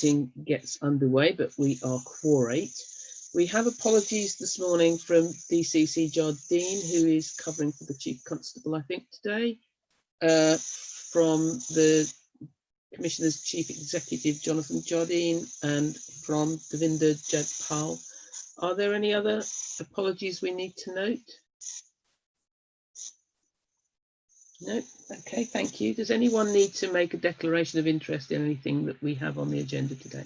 meeting gets underway, but we are quorate. We have apologies this morning from DCC Jardine, who is covering for the Chief Constable, I think, today, from the Commissioner's Chief Executive, Jonathan Jardine, and from Devinder Jagpal. Are there any other apologies we need to note? No? Okay, thank you. Does anyone need to make a declaration of interest in anything that we have on the agenda today?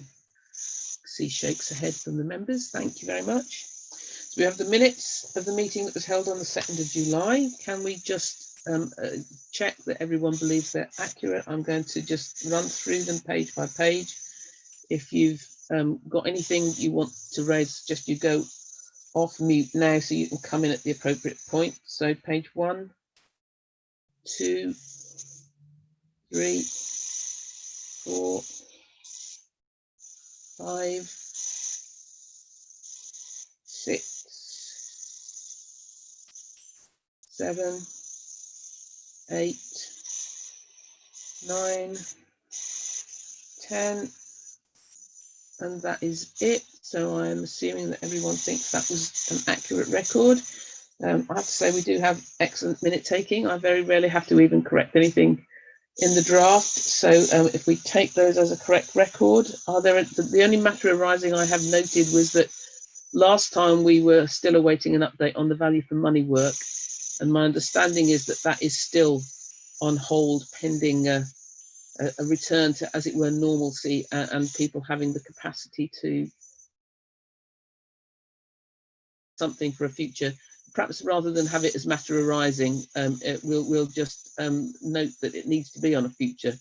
See shakes ahead from the members. Thank you very much. So we have the minutes of the meeting that was held on the 2nd of July. Can we just check that everyone believes they're accurate? I'm going to just run through them page by page. If you've got anything you want to raise, just you go off mute now so you can come in at the appropriate point. So page 1, 2, 3, 4, 5, 6, 7, 8, 9, 10, and that is it. So I am assuming that everyone thinks that was an accurate record. I have to say we do have excellent minute taking. I very rarely have to even correct anything in the draft. So if we take those as a correct record, the only matter arising I have noted was that last time we were still awaiting an update on the value for money work. And my understanding is that that is still on hold pending a return to, as it were, normalcy and people having the capacity to something for a future. Perhaps rather than have it as matter arising, we'll just note that it needs to be on a future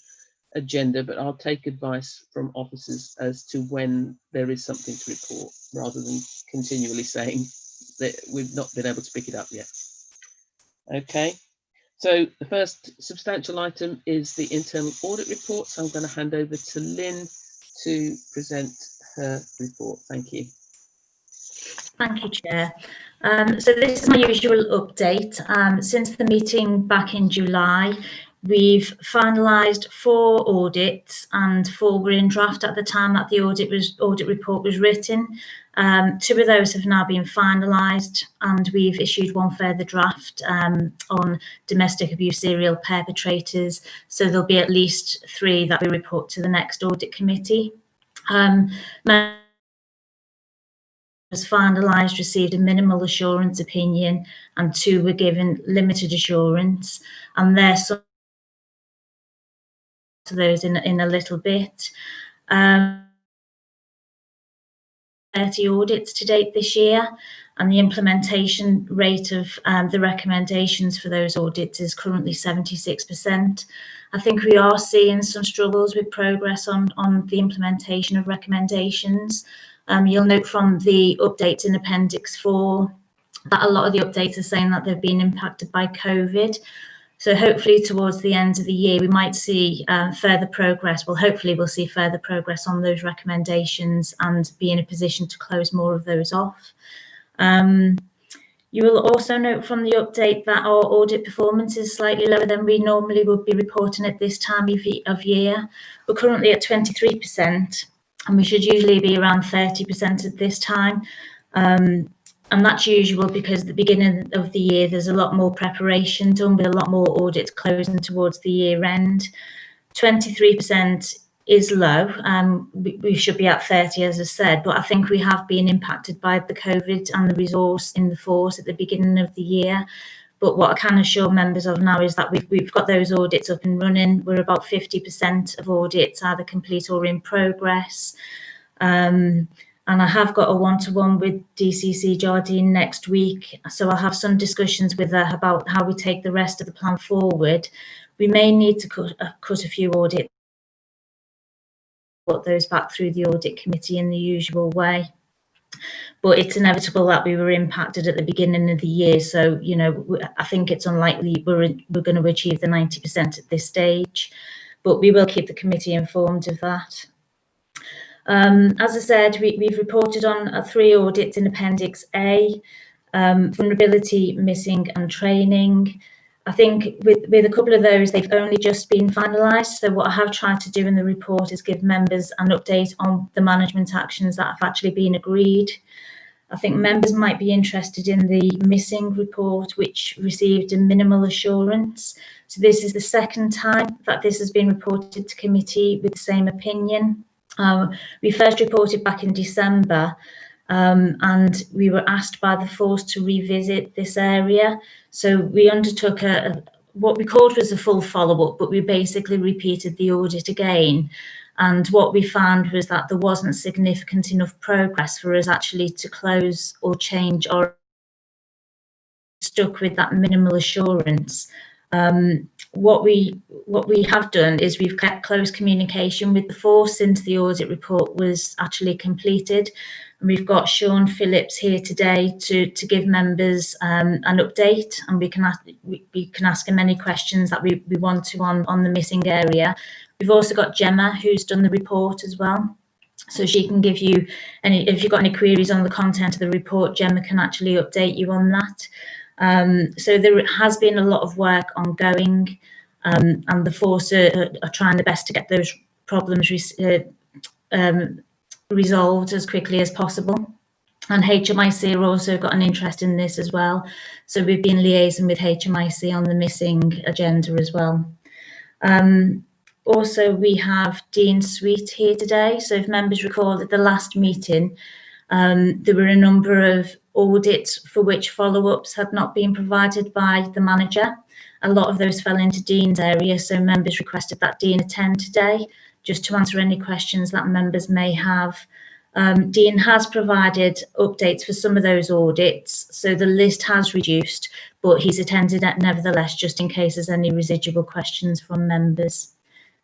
agenda, but I'll take advice from officers as to when there is something to report, rather than continually saying that we've not been able to pick it up yet. Okay, so the first substantial item is the internal audit report. So I'm going to hand over to Lynn to present her report. Thank you. Thank you, Chair. So this is my usual update. Since the meeting back in July, we've finalised 4 audits, and 4 were in draft at the time that the audit report was written. 2 of those have now been finalised, and we've issued 1 further draft on domestic abuse serial perpetrators. So there'll be at least 3 that we report to the next audit committee. Was finalised, received a minimal assurance opinion, and 2 were given limited assurance, and they're some to those in a little bit. 30 audits to date this year, and the implementation rate of the recommendations for those audits is currently 76%. I think we are seeing some struggles with progress on the implementation of recommendations. You'll note from the updates in Appendix 4 that a lot of the updates are saying that they've been impacted by COVID. So hopefully towards the end of the year, we might see further progress. Well, hopefully we'll see further progress on those recommendations and be in a position to close more of those off. You will also note from the update that our audit performance is slightly lower than we normally would be reporting at this time of year. We're currently at 23%. And we should usually be around 30% at this time. And that's usual because at the beginning of the year, there's a lot more preparation done with a lot more audits closing towards the year end. 23% is low. We should be at 30, as I said, but I think we have been impacted by the COVID and the resource in the force at the beginning of the year. But what I can assure members of now is that we've got those audits up and running. We're about 50% of audits either complete or in progress. And I have got a one-to-one with DCC Jardine next week. So I'll have some discussions with her about how we take the rest of the plan forward. We may need to cut a few audits, put those back through the audit committee in the usual way. But it's inevitable that we were impacted at the beginning of the year. So, you know, I think it's unlikely we're going to achieve the 90% at this stage, but we will keep the committee informed of that. As I said, we've reported on 3 audits in Appendix A, vulnerability, missing and training. I think with a couple of those, they've only just been finalised. So what I have tried to do in the report is give members an update on the management actions that have actually been agreed. I think members might be interested in the missing report, which received a minimal assurance. So this is the second time that this has been reported to committee with the same opinion. We first reported back in December, and we were asked by the force to revisit this area. So we undertook what we called was a full follow-up, but we basically repeated the audit again. And what we found was that there wasn't significant enough progress for us actually to close or change, or stuck with that minimal assurance. What we have done is we've kept close communication with the force since the audit report was actually completed. And we've got Sean Phillips here today to give members an update, and we can ask him any questions that we want to on the missing area. We've also got Gemma, who's done the report as well. So she can give you if you've got any queries on the content of the report, Gemma can actually update you on that. So there has been a lot of work ongoing, and the force are trying their best to get those problems resolved as quickly as possible. And HMIC are also got an interest in this as well. So we've been liaising with HMIC on the missing agenda as well. Also, we have Dean Sweet here today. So if members recall at the last meeting, there were a number of audits for which follow-ups had not been provided by the manager. A lot of those fell into Dean's area, so members requested that Dean attend today, just to answer any questions that members may have. Dean has provided updates for some of those audits, so the list has reduced, but he's attended it nevertheless, just in case there's any residual questions from members.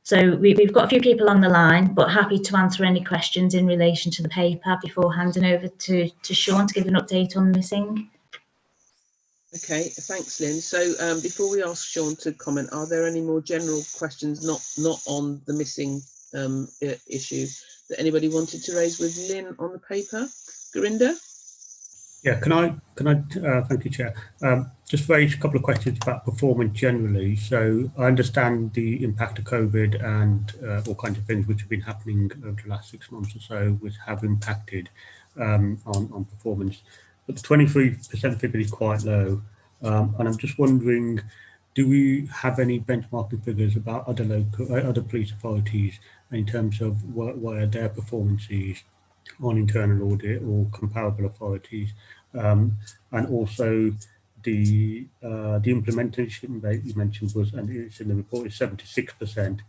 So we've got a few people on the line, but happy to answer any questions in relation to the paper before handing over to Sean to give an update on missing. Okay, thanks, Lynn. So before we ask Sean to comment, are there any more general questions not on the missing issue that anybody wanted to raise with Lynn on the paper? Gurinder? Yeah, can I thank you, Chair. Just raise a couple of questions about performance generally. So I understand the impact of COVID and all kinds of things which have been happening over the last 6 months or so, which have impacted on performance. But the 23% figure is quite low, and I'm just wondering, do we have any benchmarking figures about other police authorities in terms of where their performance is on internal audit or comparable authorities, and also the implementation rate you mentioned was, and it's in the report, is 76%.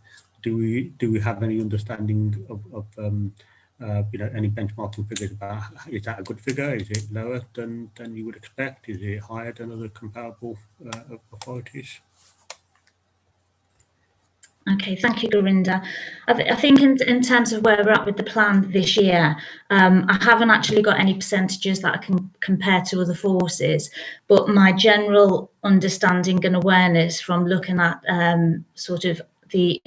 Do we have any understanding of any benchmarking figures about, is that a good figure? Is it lower than you would expect? Is it higher than other comparable authorities? Okay, thank you, Gurinder. I think in terms of where we're at with the plan this year, I haven't actually got any percentages that I can compare to other forces, but my general understanding and awareness from looking at sort of the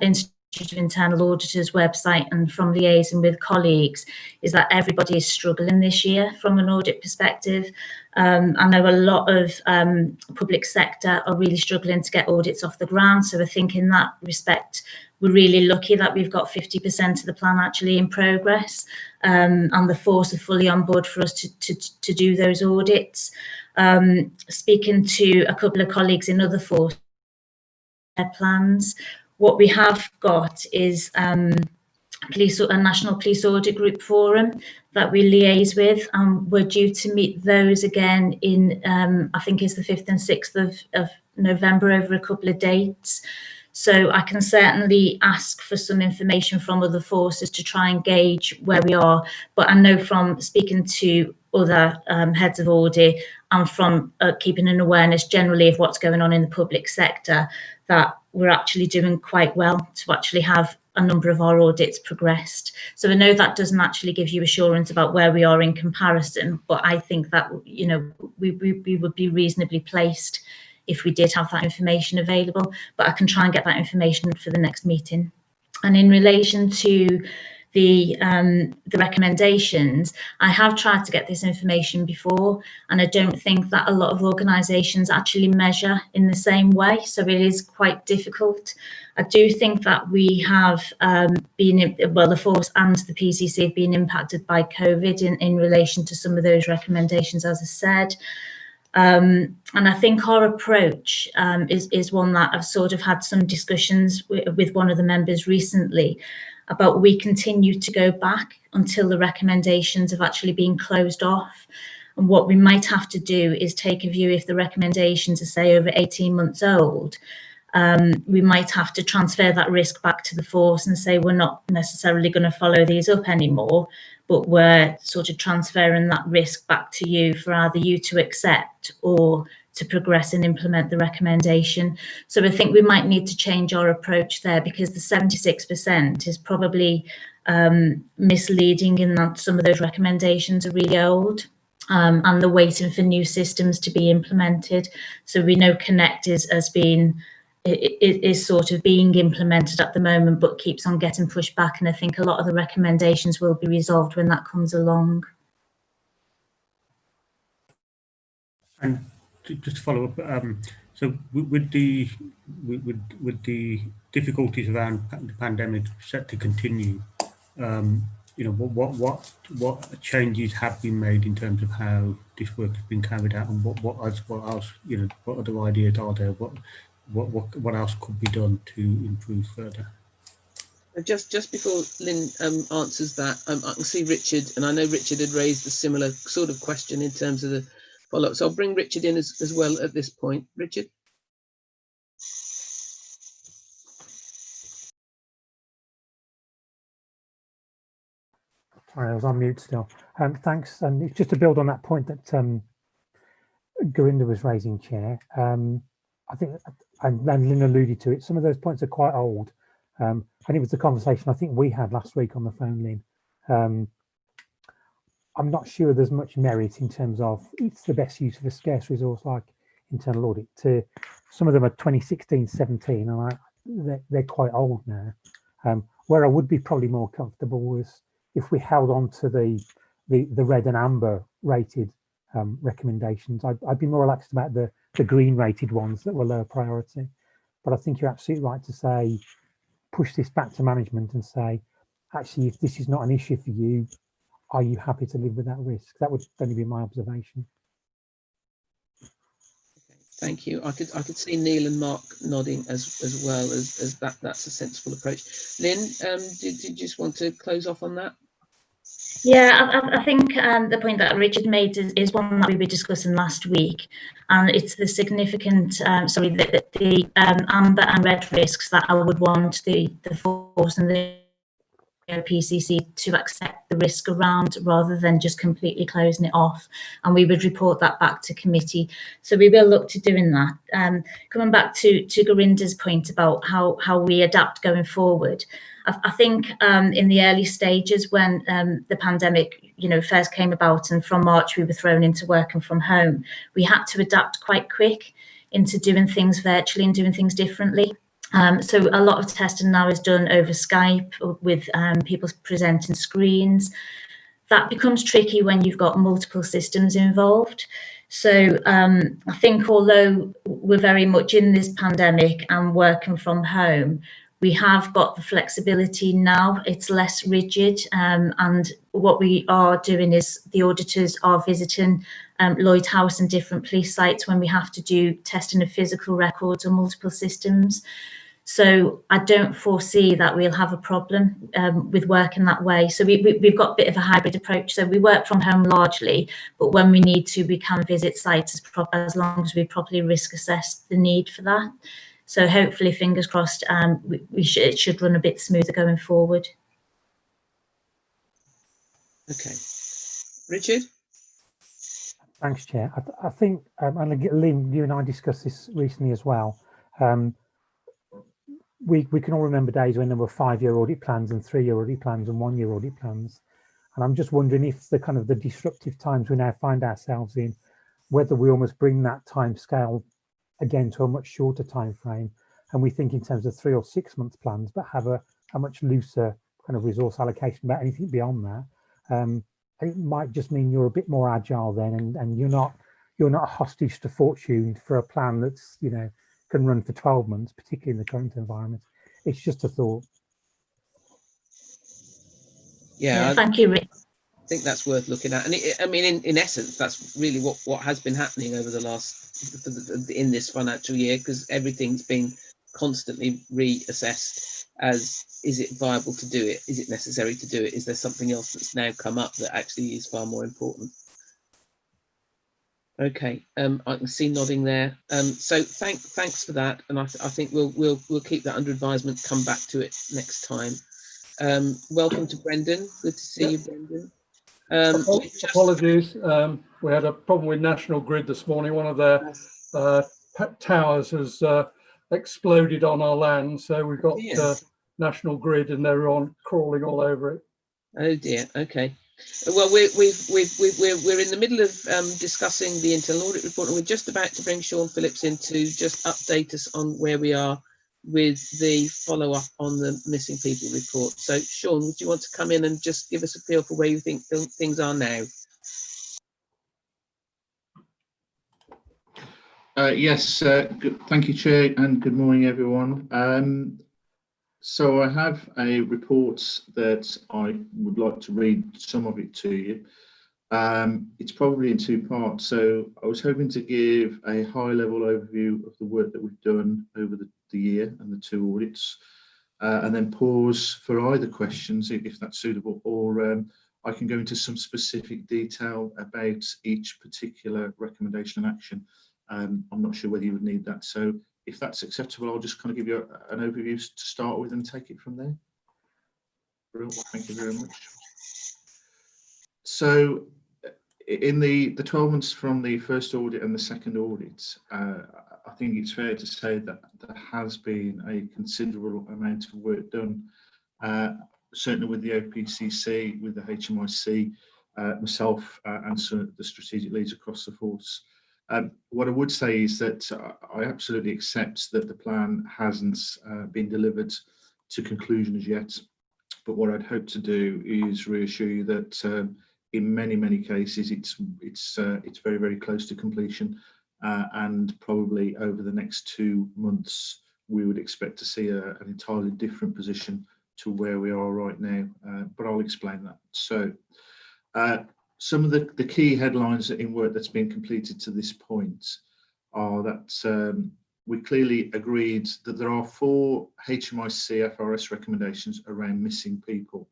Institute of Internal Auditors website and from liaising with colleagues is that everybody is struggling this year from an audit perspective. I know a lot of public sector are really struggling to get audits off the ground. So I think in that respect, we're really lucky that we've got 50% of the plan actually in progress, and the force are fully on board for us to do those audits. Speaking to a couple of colleagues in other force plans, what we have got is a National Police Audit Group Forum that we liaise with, and we're due to meet those again in, I think it's the 5th and 6th of November over a couple of dates. So I can certainly ask for some information from other forces to try and gauge where we are. But I know from speaking to other heads of audit and from keeping an awareness generally of what's going on in the public sector, that we're actually doing quite well to actually have a number of our audits progressed. So I know that doesn't actually give you assurance about where we are in comparison, but I think that, you know, we would be reasonably placed if we did have that information available, but I can try and get that information for the next meeting. And in relation to the recommendations, I have tried to get this information before, and I don't think that a lot of organisations actually measure in the same way, so it is quite difficult. I do think that we have the force and the PCC have been impacted by COVID in relation to some of those recommendations, as I said. And I think our approach is one that I've sort of had some discussions with one of the members recently about. We continue to go back until the recommendations have actually been closed off. And what we might have to do is take a view, if the recommendations are, say, over 18 months old, we might have to transfer that risk back to the force and say we're not necessarily going to follow these up anymore, but we're sort of transferring that risk back to you for either you to accept or to progress and implement the recommendation. So I think we might need to change our approach there, because the 76% is probably misleading in that some of those recommendations are really old. And they're waiting for new systems to be implemented. So we know Connect is sort of being implemented at the moment, but keeps on getting pushed back. And I think a lot of the recommendations will be resolved when that comes along. And just to follow up, so with the difficulties around the pandemic set to continue, you know, what changes have been made in terms of how this work has been carried out, and what else, you know, what other ideas are there? What else could be done to improve further? Just before Lynn answers that, I can see Richard, and I know Richard had raised a similar sort of question in terms of the follow-up. So I'll bring Richard in as well at this point. Richard? Sorry, I was on mute still. Thanks. And just to build on that point that Gurinder was raising, Chair, I think, and Lynn alluded to it, some of those points are quite old. And it was the conversation I think we had last week on the phone, Lynn. I'm not sure there's much merit in terms of it's the best use of a scarce resource like internal audit. Some of them are 2016, 17, and they're quite old now. Where I would be probably more comfortable was if we held on to the red and amber rated recommendations. I'd be more relaxed about the green rated ones that were lower priority. But I think you're absolutely right to say, push this back to management and say, actually, if this is not an issue for you, are you happy to live with that risk? That would only be my observation. Okay, thank you. I could see Neil and Mark nodding as well as that's a sensible approach. Lynn, did you just want to close off on that? Yeah, I think the point that Richard made is one that we were discussing last week, and it's the significant, the amber and red risks that I would want the force and the PCC to accept the risk around, rather than just completely closing it off, and we would report that back to committee. So we will look to doing that. Coming back to Gurinder's point about how we adapt going forward, I think in the early stages when the pandemic, first came about, and from March we were thrown into working from home, we had to adapt quite quick into doing things virtually and doing things differently. So a lot of testing now is done over Skype with people presenting screens. That becomes tricky when you've got multiple systems involved. So I think although we're very much in this pandemic and working from home, we have got the flexibility now. It's less rigid, and what we are doing is the auditors are visiting Lloyd House and different police sites when we have to do testing of physical records on multiple systems. So I don't foresee that we'll have a problem with working that way. So we've got a bit of a hybrid approach. So we work from home largely, but when we need to, we can visit sites as long as we properly risk assess the need for that. So hopefully, fingers crossed, it should run a bit smoother going forward. Okay. Richard? Thanks, Chair. I think, and Lynn, you and I discussed this recently as well. We can all remember days when there were 5-year audit plans and 3-year audit plans and 1-year audit plans. And I'm just wondering if the disruptive times we now find ourselves in, whether we almost bring that time scale again to a much shorter time frame, and we think in terms of 3 or 6 month plans, but have a much looser kind of resource allocation about anything beyond that. It might just mean you're a bit more agile then, and you're not hostage to fortune for a plan that's, you know, can run for 12 months, particularly in the current environment. It's just a thought. Yeah, thank you, Rick. I think that's worth looking at, and I mean, in essence, that's really what has been happening over the last in this financial year, because everything's been constantly reassessed as, is it viable to do it? Is it necessary to do it? Is there something else that's now come up that actually is far more important? Okay, I can see nodding there. So thanks for that, and I think we'll keep that under advisement. Come back to it next time. Welcome to Brendan. Good to see you, Brendan. Apologies, we had a problem with National Grid this morning. One of their towers has exploded on our land, so we've got National Grid, and they're crawling all over it. Oh dear. Okay. Well, we're in the middle of discussing the internal audit report, and we're just about to bring Sean Phillips in to just update us on where we are with the follow-up on the missing people report. So, Sean, would you want to come in and just give us a feel for where you think things are now? Yes, thank you, Chair, and good morning, everyone. So I have a report that I would like to read some of it to you. It's probably in two parts. So I was hoping to give a high-level overview of the work that we've done over the year and the two audits, and then pause for either questions if that's suitable, or I can go into some specific detail about each particular recommendation and action. I'm not sure whether you would need that. So if that's acceptable, I'll just kind of give you an overview to start with and take it from there. Brilliant. Thank you very much. So in the 12 months from the first audit and the second audit, I think it's fair to say that there has been a considerable amount of work done, certainly with the OPCC, with the HMIC, myself, and some of the strategic leads across the force. What I would say is that I absolutely accept that the plan hasn't been delivered to conclusion as yet, but what I'd hope to do is reassure you that in many cases it's very, very close to completion, and probably over the next 2 months we would expect to see an entirely different position to where we are right now, but I'll explain that. So some of the key headlines in work that's been completed to this point are that we clearly agreed that there are 4 HMIC FRS recommendations around missing people.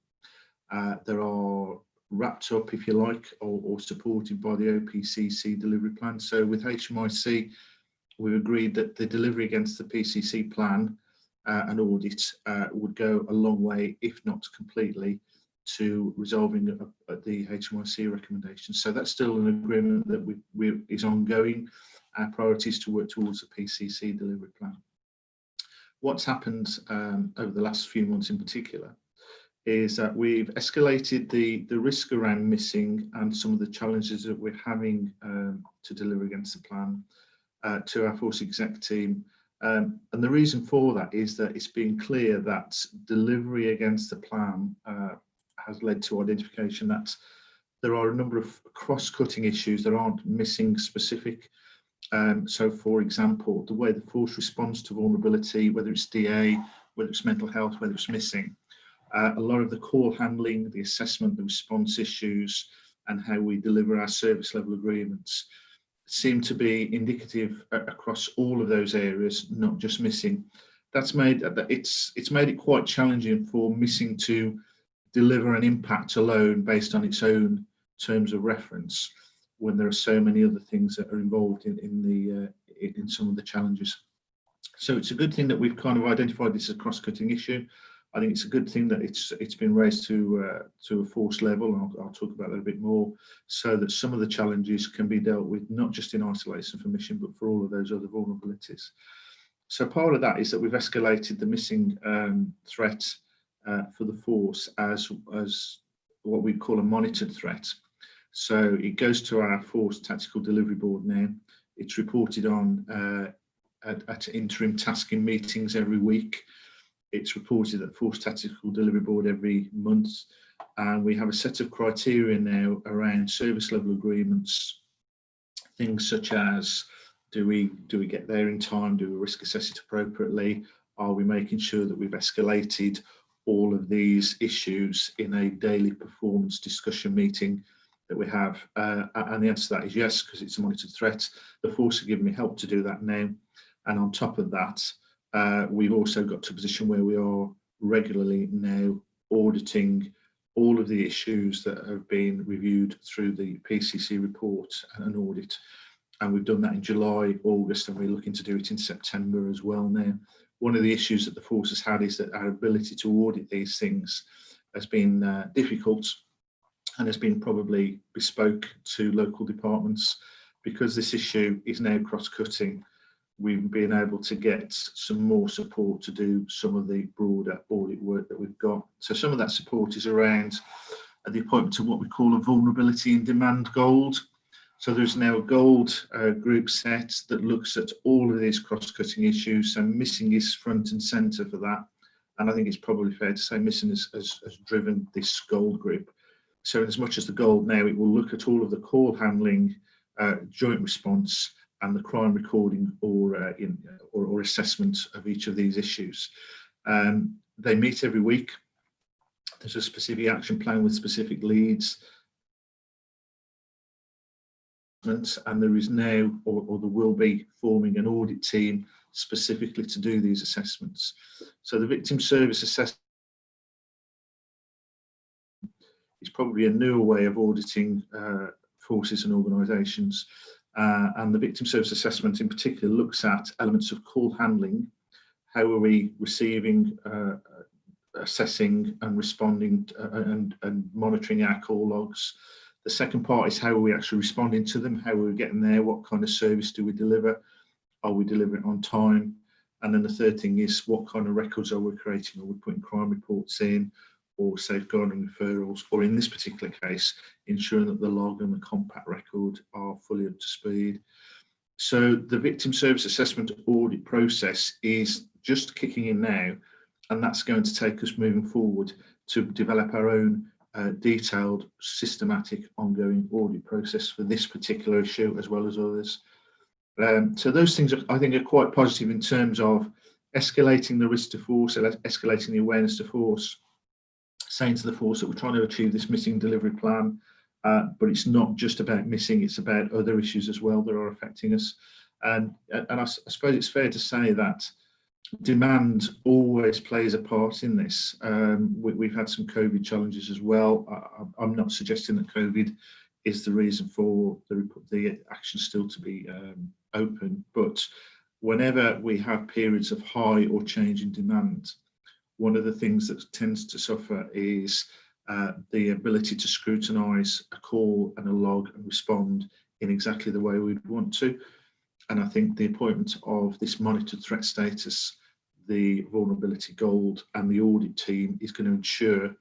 There are wrapped up, if you like, or supported by the OPCC delivery plan. So with HMIC, we agreed that the delivery against the PCC plan and audit would go a long way, if not completely, to resolving the HMIC recommendations. So that's still an agreement that is ongoing. Our priority is to work towards the PCC delivery plan. What's happened over the last few months in particular is that we've escalated the risk around missing and some of the challenges that we're having to deliver against the plan to our force exec team. And the reason for that is that it's been clear that delivery against the plan has led to identification that there are a number of cross-cutting issues that aren't missing specific. So, for example, the way the force responds to vulnerability, whether it's DA, whether it's mental health, whether it's missing, a lot of the call handling, the assessment, the response issues, and how we deliver our service level agreements seem to be indicative across all of those areas, not just missing. That's made it's made it quite challenging for missing to deliver an impact alone based on its own terms of reference, when there are so many other things that are involved in some of the challenges. So it's a good thing that we've kind of identified this as a cross-cutting issue. I think it's a good thing that it's been raised to a force level, and I'll talk about that a bit more, so that some of the challenges can be dealt with not just in isolation from mission, but for all of those other vulnerabilities. So part of that is that we've escalated the missing threat for the force as what we call a monitored threat. So it goes to our force tactical delivery board now. It's reported on at interim tasking meetings every week. It's reported at the Force Tactical Delivery Board every month, and we have a set of criteria now around service level agreements, things such as do we get there in time, do we risk assess it appropriately, are we making sure that we've escalated all of these issues in a daily performance discussion meeting that we have, and the answer to that is yes, because it's a monitored threat. The Force are giving me help to do that now, and on top of that, we've also got to a position where we are regularly now auditing all of the issues that have been reviewed through the PCC report and audit, and we've done that in July, August, and we're looking to do it in September as well now. One of the issues that the Force has had is that our ability to audit these things has been difficult, and has been probably bespoke to local departments. Because this issue is now cross-cutting, we've been able to get some more support to do some of the broader audit work that we've got. So some of that support is around the appointment of what we call a vulnerability in demand gold. So there's now a gold group set that looks at all of these cross-cutting issues. So missing is front and centre for that. And I think it's probably fair to say missing has driven this gold group. So as much as the gold now, it will look at all of the call handling, joint response, and the crime recording or assessment of each of these issues. They meet every week. There's a specific action plan with specific leads. And there is now, or there will be, forming an audit team specifically to do these assessments. So the victim service assessment is probably a newer way of auditing forces and organisations. And the victim service assessment in particular looks at elements of call handling. How are we receiving, assessing and responding and monitoring our call logs? The second part is how are we actually responding to them? How are we getting there? What kind of service do we deliver? Are we delivering on time? And then the third thing is what kind of records are we creating? Are we putting crime reports in, or safeguarding referrals, or in this particular case, ensuring that the log and the compact record are fully up to speed. So the victim service assessment audit process is just kicking in now, and that's going to take us moving forward to develop our own detailed, systematic, ongoing audit process for this particular issue as well as others. So those things I think are quite positive in terms of escalating the risk to force, escalating the awareness to force, saying to the force that we're trying to achieve this missing delivery plan, but it's not just about missing, it's about other issues as well that are affecting us. And I suppose it's fair to say that demand always plays a part in this. We've had some COVID challenges as well. I'm not suggesting that COVID is the reason for the action still to be open, but whenever we have periods of high or change in demand, one of the things that tends to suffer is the ability to scrutinise a call and a log and respond in exactly the way we'd want to. And I think the appointment of this monitored threat status, the vulnerability gold, and the audit team is going to ensure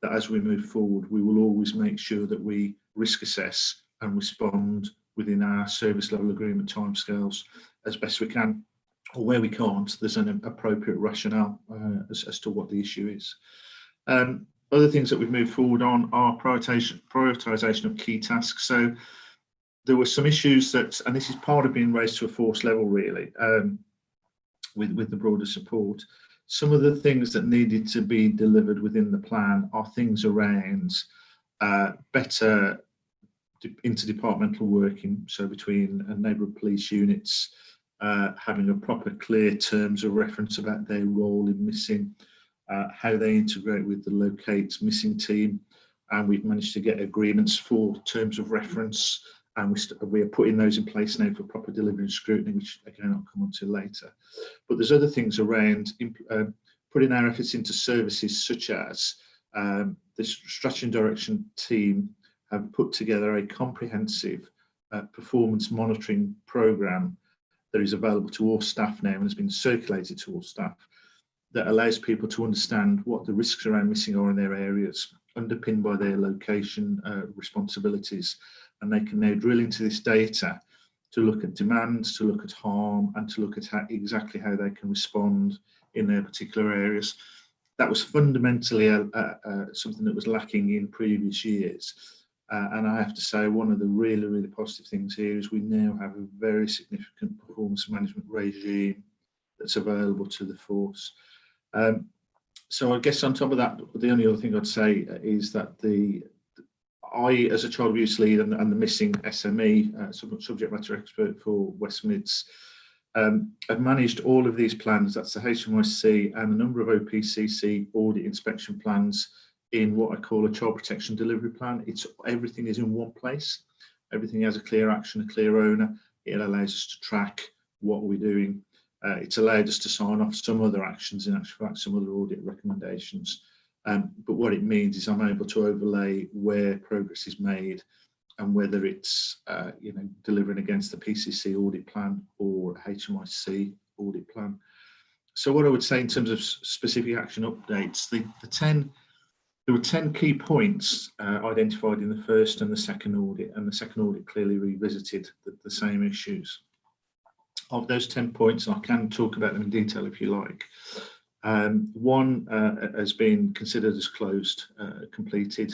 that as we move forward, we will always make sure that we risk assess and respond within our service level agreement timescales as best we can. Or where we can't, there's an appropriate rationale as to what the issue is. Other things that we've moved forward on are prioritisation of key tasks. So there were some issues that, and this is part of being raised to a force level really, with the broader support. Some of the things that needed to be delivered within the plan are things around better interdepartmental working, so between neighbourhood police units, having a proper clear terms of reference about their role in missing, how they integrate with the locate missing team, and we've managed to get agreements for terms of reference, and we are putting those in place now for proper delivery and scrutiny, which again I'll come on to later. But there's other things around putting our efforts into services such as this strategy and direction team have put together a comprehensive performance monitoring programme that is available to all staff now and has been circulated to all staff, that allows people to understand what the risks around missing are in their areas, underpinned by their location responsibilities. And they can now drill into this data to look at demands, to look at harm, and to look at exactly how they can respond in their particular areas. That was fundamentally something that was lacking in previous years. And I have to say, one of the really, really positive things here is we now have a very significant performance management regime that's available to the force. So I guess on top of that, the only other thing I'd say is that I, as a child abuse lead and the missing SME, subject matter expert for West Mids, have managed all of these plans. That's the HMIC and a number of OPCC audit inspection plans in what I call a child protection delivery plan. Everything is in one place. Everything has a clear action, a clear owner. It allows us to track what we're doing. It's allowed us to sign off some other actions, in actual fact, some other audit recommendations. But what it means is I'm able to overlay where progress is made and whether it's delivering against the PCC audit plan or HMIC audit plan. So what I would say in terms of specific action updates, there were 10 key points identified in the first and the second audit, and the second audit clearly revisited the same issues. Of those 10 points, I can talk about them in detail if you like. One has been considered as closed, completed.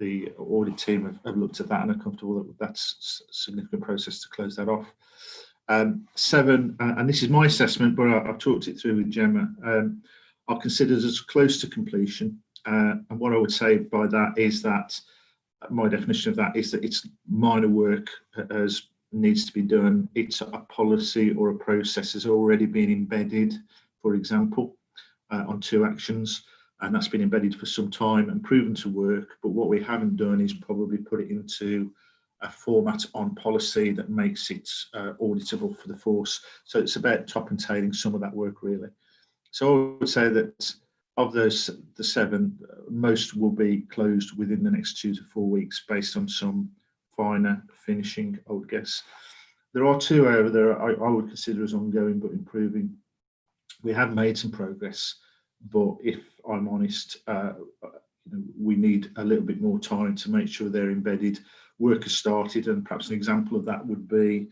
The audit team have looked at that and are comfortable that that's a significant process to close that off. 7, and this is my assessment, but I've talked it through with Gemma, are considered as close to completion. And what I would say by that is that my definition of that is that it's minor work as needs to be done. It's a policy or a process has already been embedded, for example, on 2 actions, and that's been embedded for some time and proven to work. But what we haven't done is probably put it into a format on policy that makes it auditable for the force. So it's about top and tailing some of that work, really. So I would say that of those, the 7, most will be closed within the next 2 to 4 weeks based on some finer finishing, I would guess. There are 2, however, I would consider as ongoing but improving. We have made some progress, but if I'm honest, we need a little bit more time to make sure they're embedded. Work has started, and perhaps an example of that would be,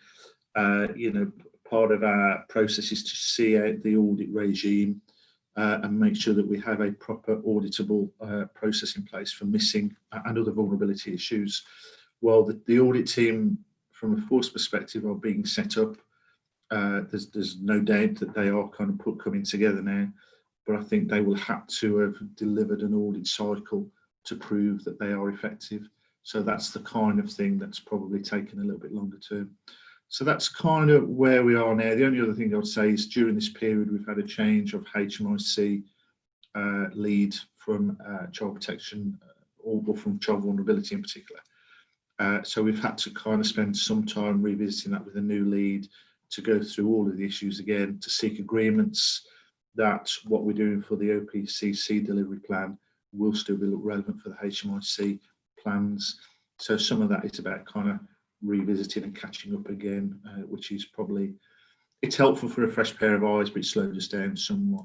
part of our process is to see out the audit regime and make sure that we have a proper auditable process in place for missing and other vulnerability issues. Well, the audit team, from a force perspective, are being set up. There's no doubt that they are kind of coming together now, but I think they will have to have delivered an audit cycle to prove that they are effective. So that's the kind of thing that's probably taken a little bit longer term. So that's kind of where we are now. The only other thing I would say is during this period, we've had a change of HMIC lead from child protection or from child vulnerability in particular. So we've had to kind of spend some time revisiting that with a new lead to go through all of the issues again, to seek agreements that what we're doing for the OPCC delivery plan will still be relevant for the HMIC plans. So some of that is about kind of revisiting and catching up again, which is probably, it's helpful for a fresh pair of eyes, but it slowed us down somewhat.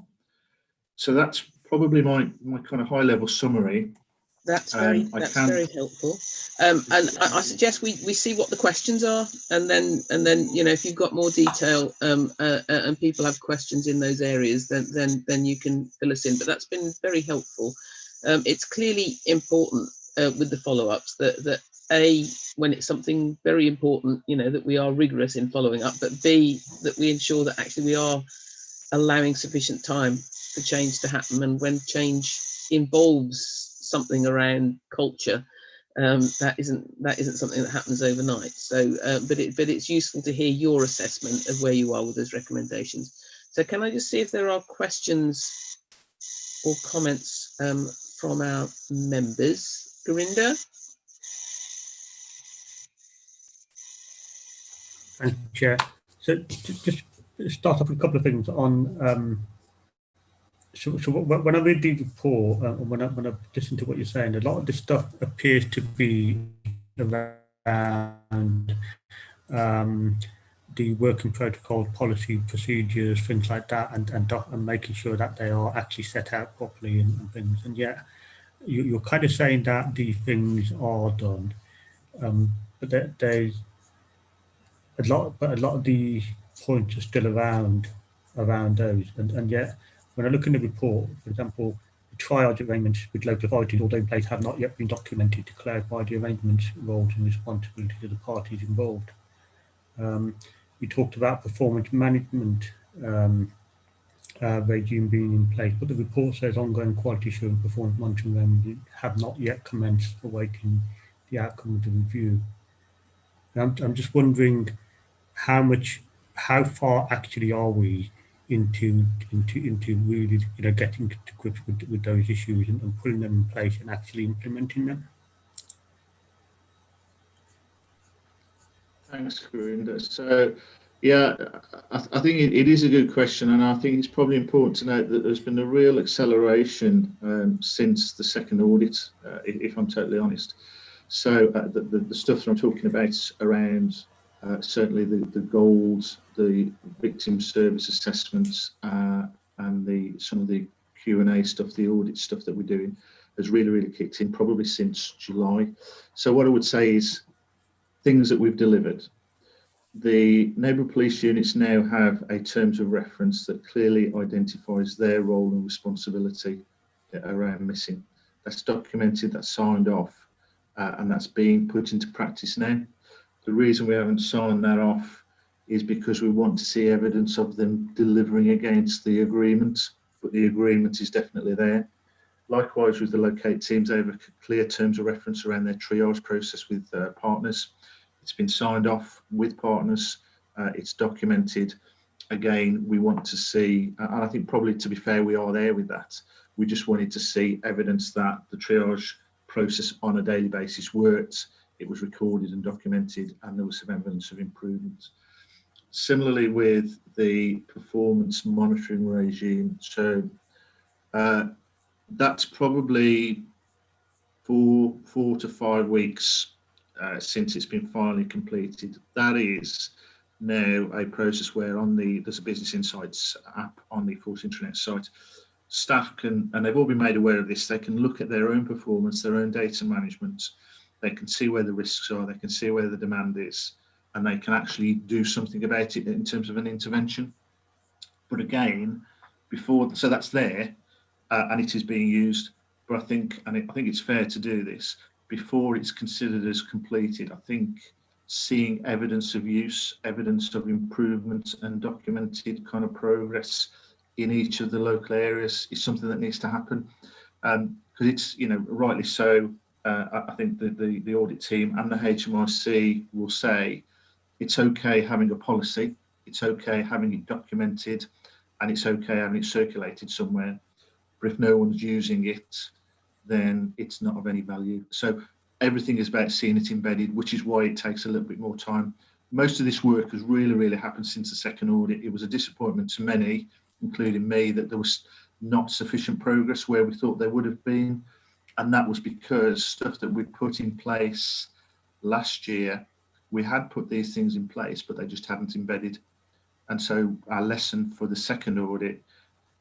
So that's probably my kind of high level summary. That's very helpful. And I suggest we see what the questions are, and then if you've got more detail and people have questions in those areas, then you can fill us in. But that's been very helpful. It's clearly important with the follow-ups that A, when it's something very important, that we are rigorous in following up, but B, that we ensure that actually we are allowing sufficient time for change to happen. And when change involves something around culture, that isn't something that happens overnight. So, but it's useful to hear your assessment of where you are with those recommendations. So, can I just see if there are questions or comments from our members? Gurinder? Thank you, Chair. So just start off with a couple of things on. So when I read the report, and when I listen to what you're saying, a lot of this stuff appears to be around the working protocol, policy, procedures, things like that, and making sure that they are actually set out properly and things. And yet, you're kind of saying that these things are done, but there's a lot of the points are still around around those. And yet, when I look in the report, for example, the triage arrangements with local authorities, although in place, have not yet been documented to clarify the arrangements, roles and responsibilities of the parties involved. We talked about performance management regime being in place, but the report says ongoing quality assurance performance monitoring have not yet commenced, awaiting the outcome of the review. And I'm just wondering how far actually are we into really getting to grips with those issues and putting them in place and actually implementing them. Thanks, Gurinder. So, yeah, I think it is a good question, and I think it's probably important to note that there's been a real acceleration since the second audit, if I'm totally honest. So the stuff that I'm talking about around certainly the goals, the victim service assessments, and some of the Q&A stuff, the audit stuff that we're doing, has really kicked in probably since July. So what I would say is things that we've delivered. The neighbourhood police units now have a terms of reference that clearly identifies their role and responsibility around missing. That's documented, that's signed off, and that's being put into practice now. The reason we haven't signed that off is because we want to see evidence of them delivering against the agreement, but the agreement is definitely there. Likewise with the locate teams, they have a clear terms of reference around their triage process with partners. It's been signed off with partners, it's documented. Again, we want to see, and I think probably to be fair, we are there with that. We just wanted to see evidence that the triage process on a daily basis worked, it was recorded and documented, and there was some evidence of improvement. Similarly with the performance monitoring regime, so that's probably 4 to 5 weeks since it's been finally completed. That is now a process where there's a Business Insights app on the Force Intranet site. Staff can, and they've all been made aware of this, they can look at their own performance, their own data management, they can see where the risks are, they can see where the demand is, and they can actually do something about it in terms of an intervention. But again, so that's there, and it is being used. But I think it's fair to do this before it's considered as completed. I think seeing evidence of use, evidence of improvement, and documented kind of progress in each of the local areas is something that needs to happen. Because it's, rightly so. I think the audit team and the HMRC will say it's okay having a policy, it's okay having it documented, and it's okay having it circulated somewhere. But if no one's using it, then it's not of any value. So everything is about seeing it embedded, which is why it takes a little bit more time. Most of this work has really happened since the second audit. It was a disappointment to many, including me, that there was not sufficient progress where we thought there would have been. And that was because stuff that we'd put in place last year, we had put these things in place, but they just hadn't embedded. And so our lesson for the second audit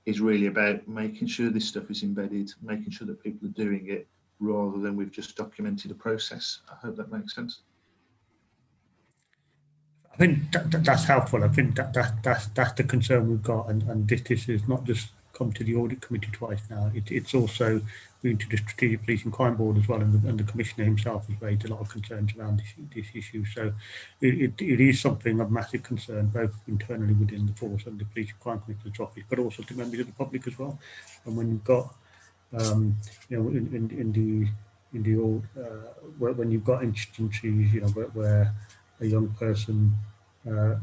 is really about making sure this stuff is embedded, making sure that people are doing it, rather than we've just documented a process. I hope that makes sense. I think that's helpful. I think that's the concern we've got, and this is not just come to the audit committee twice now. It's also been to the Strategic Policing Crime Board as well, and the commissioner himself has raised a lot of concerns around this issue. So it is something of massive concern, both internally within the force and the Police and Crime Commissioner's office, but also to members of the public as well. And when you've got, when you've got instances, where a young person, a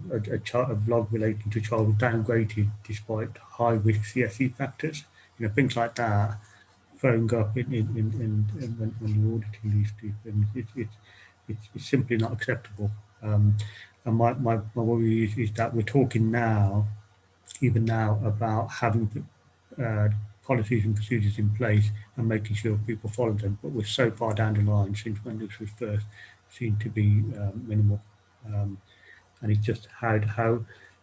blog relating to a child was downgraded despite high risk CSE factors, things like that, throwing up when you're auditing these things, it's simply not acceptable. And my worry is that we're talking now, even now, about having policies and procedures in place and making sure people follow them, but we're so far down the line since when this was first seen to be minimal. And it's just how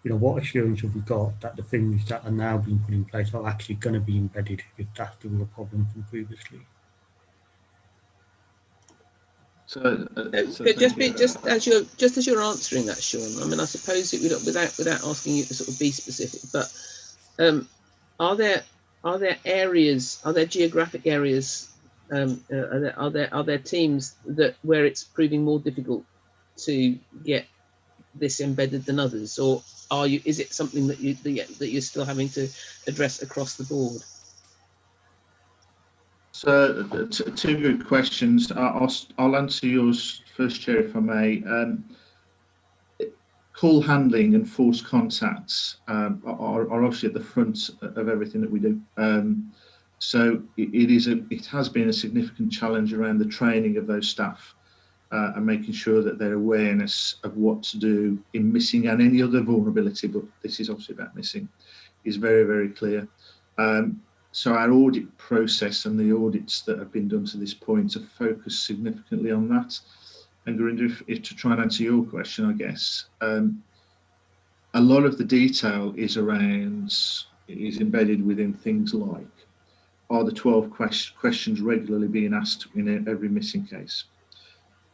what assurance have we got that the things that are now being put in place are actually going to be embedded, if that's the real problem from previously? Just as you're answering that, Sean. I mean, I suppose it would, without asking you to sort of be specific, but are there geographic areas? Are there teams where it's proving more difficult to get this embedded than others, or is it something that you're still having to address across the board? So two good questions. I'll answer yours first, Chair, if I may. Call handling and forced contacts are obviously at the front of everything that we do. So it has been a significant challenge around the training of those staff and making sure that their awareness of what to do in missing and any other vulnerability, but this is obviously about missing, is very, very clear. So our audit process and the audits that have been done to this point have focused significantly on that. And Gurinder, if to try and answer your question, I guess, a lot of the detail is embedded within things like, are the 12 questions regularly being asked in every missing case?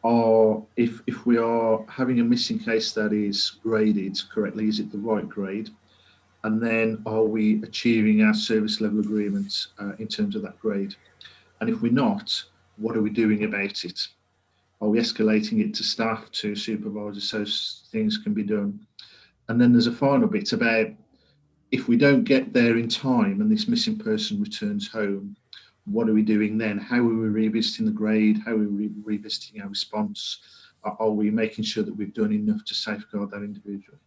Or if we are having a missing case that is graded correctly, is it the right grade? And then are we achieving our service level agreements in terms of that grade? And if we're not, what are we doing about it? Are we escalating it to staff, to supervisors, so things can be done? And then there's a final bit about, if we don't get there in time and this missing person returns home, what are we doing then? How are we revisiting the grade? How are we revisiting our response? Are we making sure that we've done enough to safeguard that individual?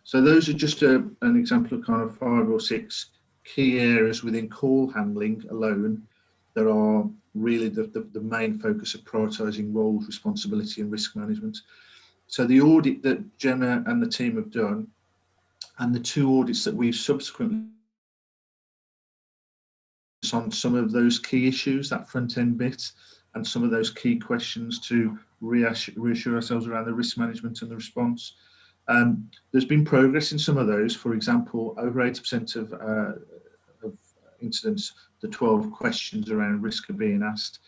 So those are just an example of kind of 5 or 6 key areas within call handling alone that are really the main focus of prioritising roles, responsibility and risk management. So the audit that Gemma and the team have done, and the 2 audits that we've subsequently on some of those key issues, that front end bit, and some of those key questions to reassure ourselves around the risk management and the response. There's been progress in some of those. For example, over 80% of incidents, the 12 questions around risk are being asked.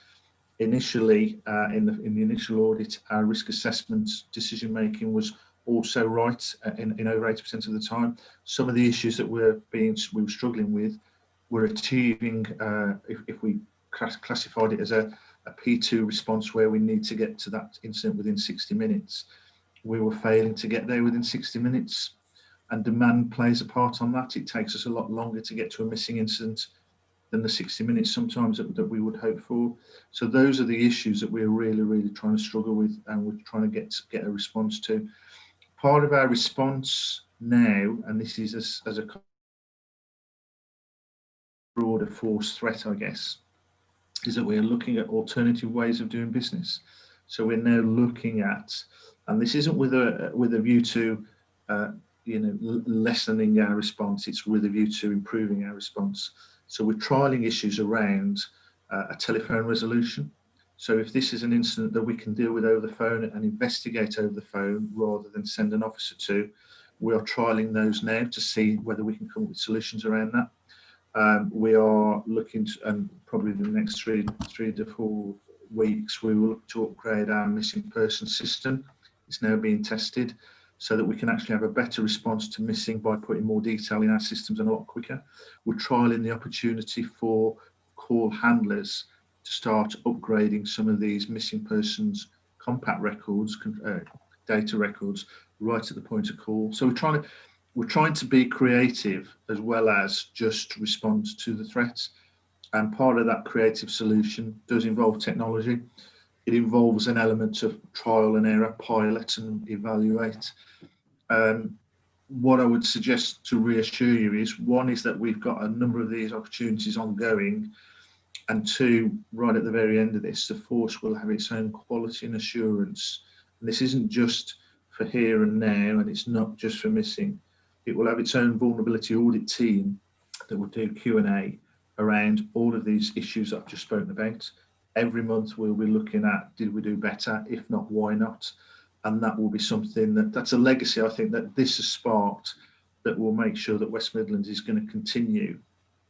Initially, in the initial audit, our risk assessment decision making was also right in over 80% of the time. Some of the issues that we were struggling with were achieving, if we classified it as a P2 response where we need to get to that incident within 60 minutes, we were failing to get there within 60 minutes. And demand plays a part on that. It takes us a lot longer to get to a missing incident than the 60 minutes sometimes that we would hope for. So those are the issues that we're really, really trying to struggle with, and we're trying to get a response to. Part of our response now, and this is as a broader force threat, I guess, is that we're looking at alternative ways of doing business. So we're now looking at, and this isn't with a view to lessening our response, it's with a view to improving our response. So we're trialing issues around a telephone resolution. So if this is an incident that we can deal with over the phone and investigate over the phone rather than send an officer to, we are trialing those now to see whether we can come up with solutions around that. We are looking to, and probably in the next three to 4 weeks, we will look to upgrade our missing person system. It's now being tested so that we can actually have a better response to missing by putting more detail in our systems and a lot quicker. We're trialing the opportunity for call handlers to start upgrading some of these missing persons compact records, data records, right at the point of call. So we're trying to be creative as well as just respond to the threats. And part of that creative solution does involve technology. It involves an element of trial and error, pilot and evaluate. What I would suggest to reassure you is, one is that we've got a number of these opportunities ongoing, and 2, right at the very end of this, the force will have its own quality and assurance. And this isn't just for here and now, and it's not just for missing. It will have its own vulnerability audit team that will do Q&A around all of these issues that I've just spoken about. Every month we'll be looking at, did we do better? If not, why not? And that will be something that's a legacy, I think, that this has sparked, that will make sure that West Midlands is going to continue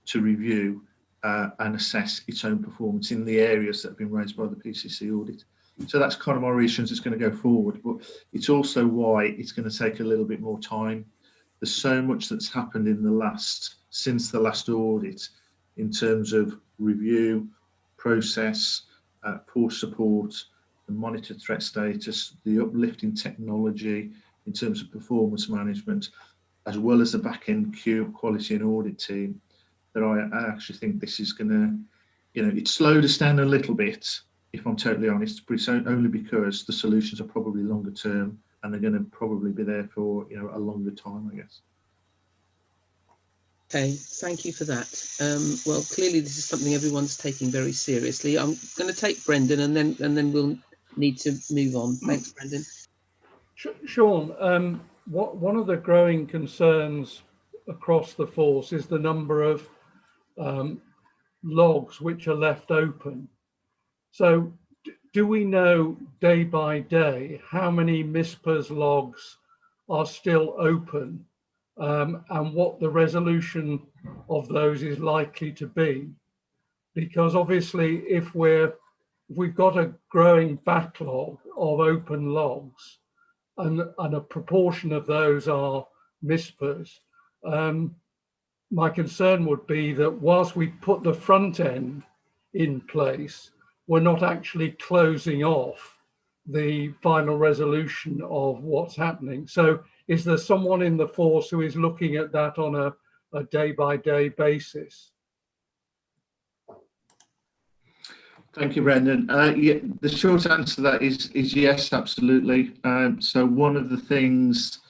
to review and assess its own performance in the areas that have been raised by the PCC audit. So that's kind of my reasons it's going to go forward, but it's also why it's going to take a little bit more time. There's so much that's happened since the last audit in terms of review, process, force support, the monitor threat status, the uplifting technology in terms of performance management, as well as the back-end quality and audit team, that I actually think this is going to, it slowed us down a little bit, if I'm totally honest, but it's only because the solutions are probably longer term and they're going to probably be there for a longer time, I guess. Okay, thank you for that. Well, clearly this is something everyone's taking very seriously. I'm going to take Brendan, and then we'll need to move on. Thanks, Brendan. Sean, one of the growing concerns across the force is the number of logs which are left open. So do we know day by day how many MISPERS logs are still open, and what the resolution of those is likely to be? Because obviously if we've got a growing backlog of open logs, and a proportion of those are MISPERS, my concern would be that whilst we put the front end in place, we're not actually closing off the final resolution of what's happening. So is there someone in the force who is looking at that on a day-by-day basis? Thank you, Brendan. Yeah, the short answer to that is yes, absolutely. So one of the things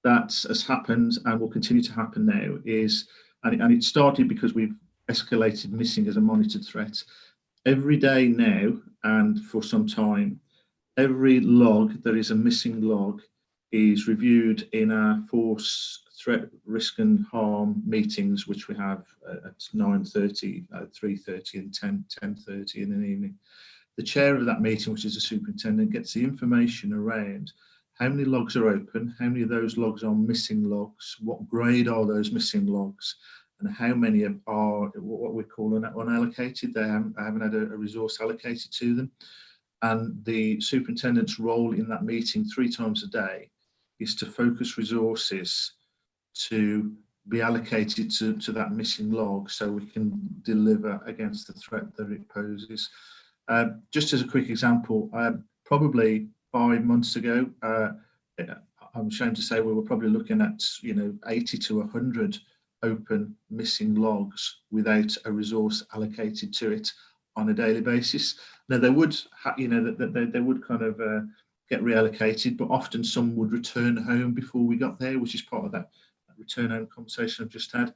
that has happened and will continue to happen now is, and it started because we've escalated missing as a monitored threat. Every day now, and for some time, every log that is a missing log is reviewed in our force threat, risk and harm meetings, which we have at 9:30, 3:30 and 10:30 in the evening. The chair of that meeting, which is the superintendent, gets the information around how many logs are open, how many of those logs are missing logs, what grade are those missing logs, and how many are what we call unallocated. They haven't had a resource allocated to them. And the superintendent's role in that meeting 3 times a day is to focus resources to be allocated to that missing log so we can deliver against the threat that it poses. Just as a quick example, probably 5 months ago, I'm ashamed to say we were probably looking at 80 to 100 open missing logs without a resource allocated to it on a daily basis. Now they would, they would kind of get reallocated, but often some would return home before we got there, which is part of that return home conversation I've just had.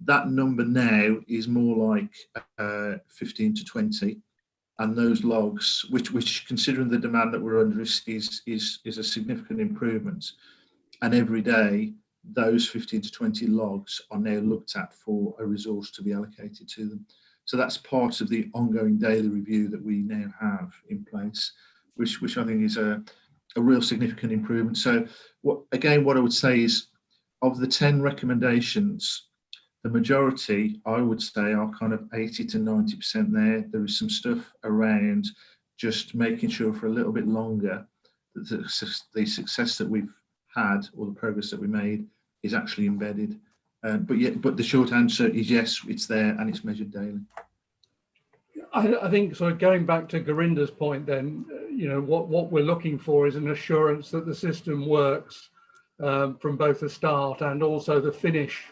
That number now is more like 15 to 20. And those logs, which considering the demand that we're under, is a significant improvement. And every day, those 15 to 20 logs are now looked at for a resource to be allocated to them. So that's part of the ongoing daily review that we now have in place, which I think is a real significant improvement. So what I would say is, of the 10 recommendations, the majority, I would say, are kind of 80 to 90% there. There is some stuff around just making sure for a little bit longer that the success that we've had or the progress that we made is actually embedded. But the short answer is yes, it's there and it's measured daily. I think, so going back to Gorinda's point then, what we're looking for is an assurance that the system works from both the start and also the finish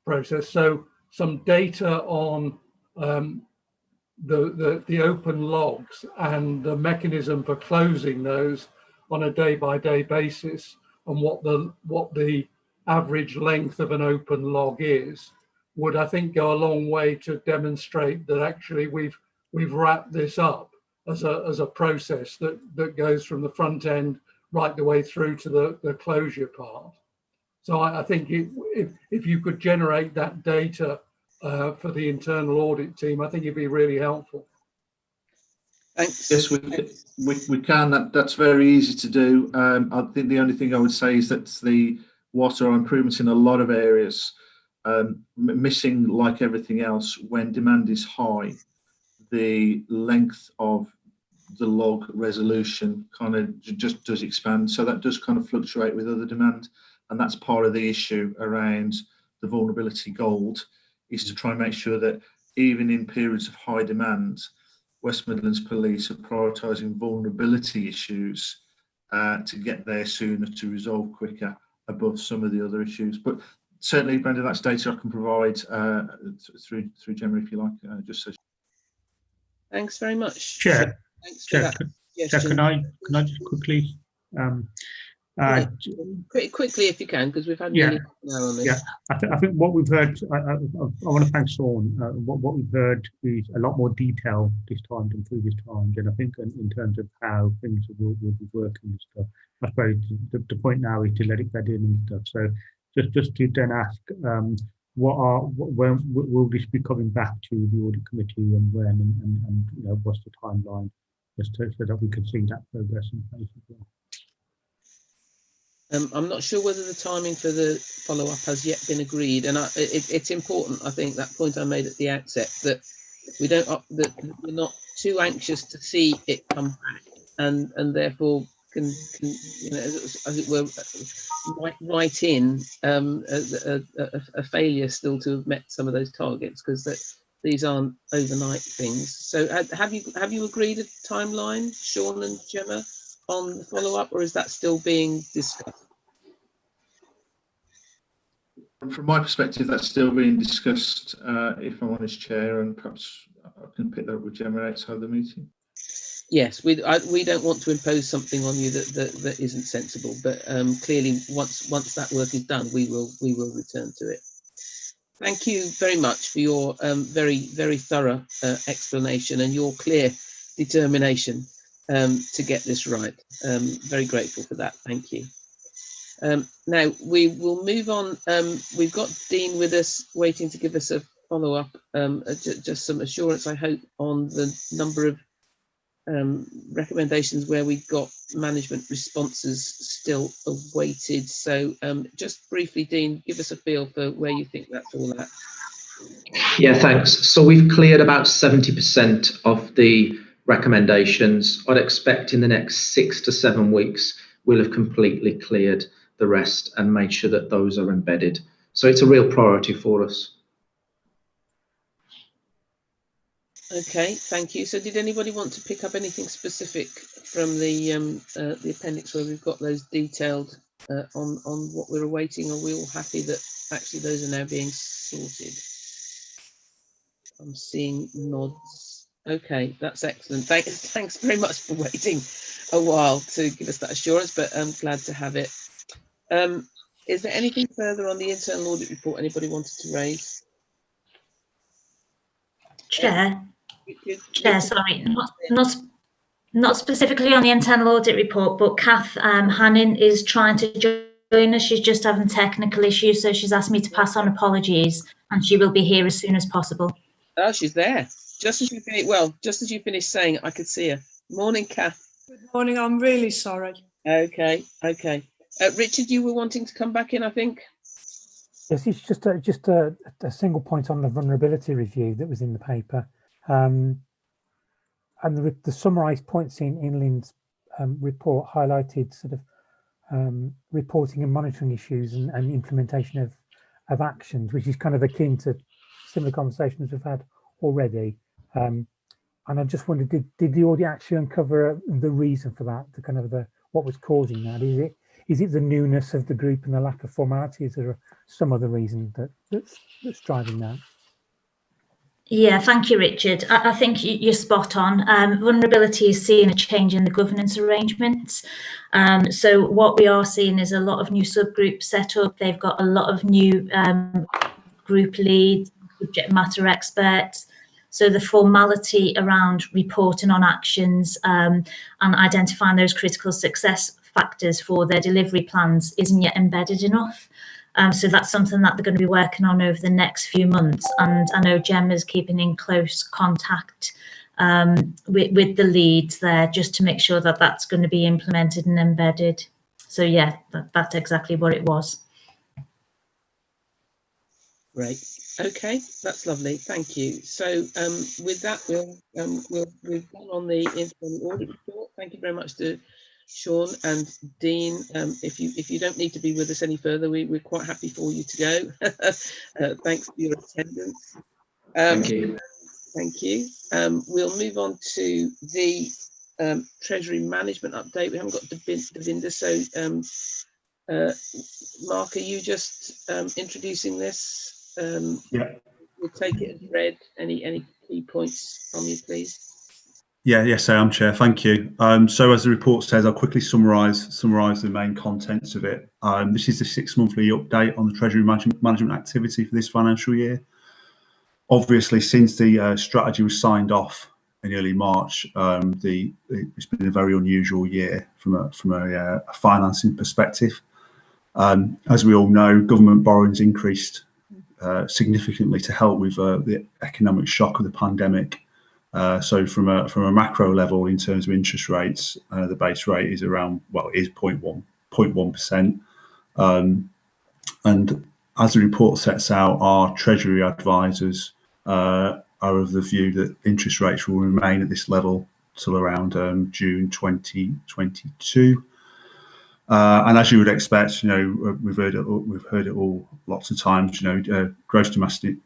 process. So some data on the open logs and the mechanism for closing those on a day-by-day basis, and what the average length of an open log is, would, I think, go a long way to demonstrate that actually we've wrapped this up as a process that goes from the front end right the way through to the closure part. So I think if you could generate that data for the internal audit team, I think it'd be really helpful. Thanks. Yes, we can. That's very easy to do. I think the only thing I would say is that what are improvements in a lot of areas, missing, like everything else, when demand is high, the length of the log resolution kind of just does expand. So that does kind of fluctuate with other demand. And that's part of the issue around the vulnerability gold, is to try and make sure that even in periods of high demand, West Midlands Police are prioritising vulnerability issues to get there sooner, to resolve quicker, above some of the other issues. But certainly, Brenda, that's data I can provide through Gemma, if you like. Just so. Thanks very much. Chair, Thanks for Chair, that. Chair, can I just quickly? Pretty quickly, if you can, because we've had nearly an hour on this. Yeah, I think what we've heard, I want to thank Sean. What we've heard is a lot more detail this time than previous times, and I think in terms of how things will be working and stuff. I suppose the point now is to let it bed in and stuff. So just to then ask, when will this be coming back to the audit committee, and when, and you know, what's the timeline, just so that we can see that progress in place as well. I'm not sure whether the timing for the follow-up has yet been agreed, and it's important. I think that point I made at the outset, that we don't that we're not too anxious to see it come back, and therefore can you know, as it were, write in a failure still to have met some of those targets, because these aren't overnight things. So have you agreed a timeline, Sean and Gemma, on the follow-up, or is that still being discussed? From my perspective, that's still being discussed, if I'm honest, Chair, and perhaps I can pick that up with Gemma outside the meeting. Yes, we don't want to impose something on you that isn't sensible, but clearly once that work is done, we will return to it. Thank you very much for your very thorough explanation and your clear determination to get this right. Very grateful for that. Thank you. Now we will move on. We've got Dean with us, waiting to give us a follow-up, just some assurance, I hope, on the number of recommendations where we've got management responses still awaited. So just briefly, Dean, give us a feel for where you think that's all at. Yeah, thanks. So we've cleared about 70% of the recommendations. I'd expect in the next 6 to 7 weeks, we'll have completely cleared the rest and made sure that those are embedded. So it's a real priority for us. Okay, thank you. So did anybody want to pick up anything specific from the appendix where we've got those detailed on what we're awaiting, or are we all happy that actually those are now being sorted? I'm seeing nods. Okay, that's excellent. Thanks very much for waiting a while to give us that assurance, but I'm glad to have it. Is there anything further on the internal audit report anybody wanted to raise? Chair, sorry, not specifically on the internal audit report, but Kath Hannon is trying to join us. She's just having technical issues, so she's asked me to pass on apologies, and she will be here as soon as possible. Oh, she's there. Just as you finish, just as you finished saying it, I could see her. Morning, Kath. Good morning. I'm really sorry. Okay. Richard, you were wanting to come back in, I think. Yes, it's just a single point on the vulnerability review that was in the paper, and the summarised points in Lynn's report highlighted sort of reporting and monitoring issues and implementation of actions, which is kind of akin to similar conversations we've had already. And I just wondered, did the audit actually uncover the reason for that, what was causing that? Is it the newness of the group and the lack of formality? Is there some other reason that's driving that? Yeah, thank you, Richard. I think you're spot on. Vulnerability is seeing a change in the governance arrangements. So what we are seeing is a lot of new subgroups set up. They've got a lot of new group leads, subject matter experts. So the formality around reporting on actions and identifying those critical success factors for their delivery plans isn't yet embedded enough. So that's something that they're going to be working on over the next few months. And I know Gemma's keeping in close contact with the leads there, just to make sure that that's going to be implemented and embedded. So yeah, that's exactly what it was. Great. Okay, that's lovely. Thank you. So with that, we've done on the internal audit report. Thank you very much to Sean and Dean. If you don't need to be with us any further, we're quite happy for you to go. Thanks for your attendance. Thank you. Thank you. We'll move on to the Treasury management update. We haven't got Davinder, so Mark, are you just introducing this? Yeah. We'll take it as read. Any key points from you, please? Yes, I am, Chair. Thank you. So as the report says, I'll quickly summarise the main contents of it. This is the 6 monthly update on the Treasury management activity for this financial year. Obviously, since the strategy was signed off in early March, it's been a very unusual year from a financing perspective. As we all know, government borrowings increased significantly to help with the economic shock of the pandemic. So from a macro level, in terms of interest rates, the base rate is around, well, it is 0.1%. And as the report sets out, our Treasury advisors are of the view that interest rates will remain at this level till around June 2022. And as you would expect, we've heard it all lots of times. Gross domestic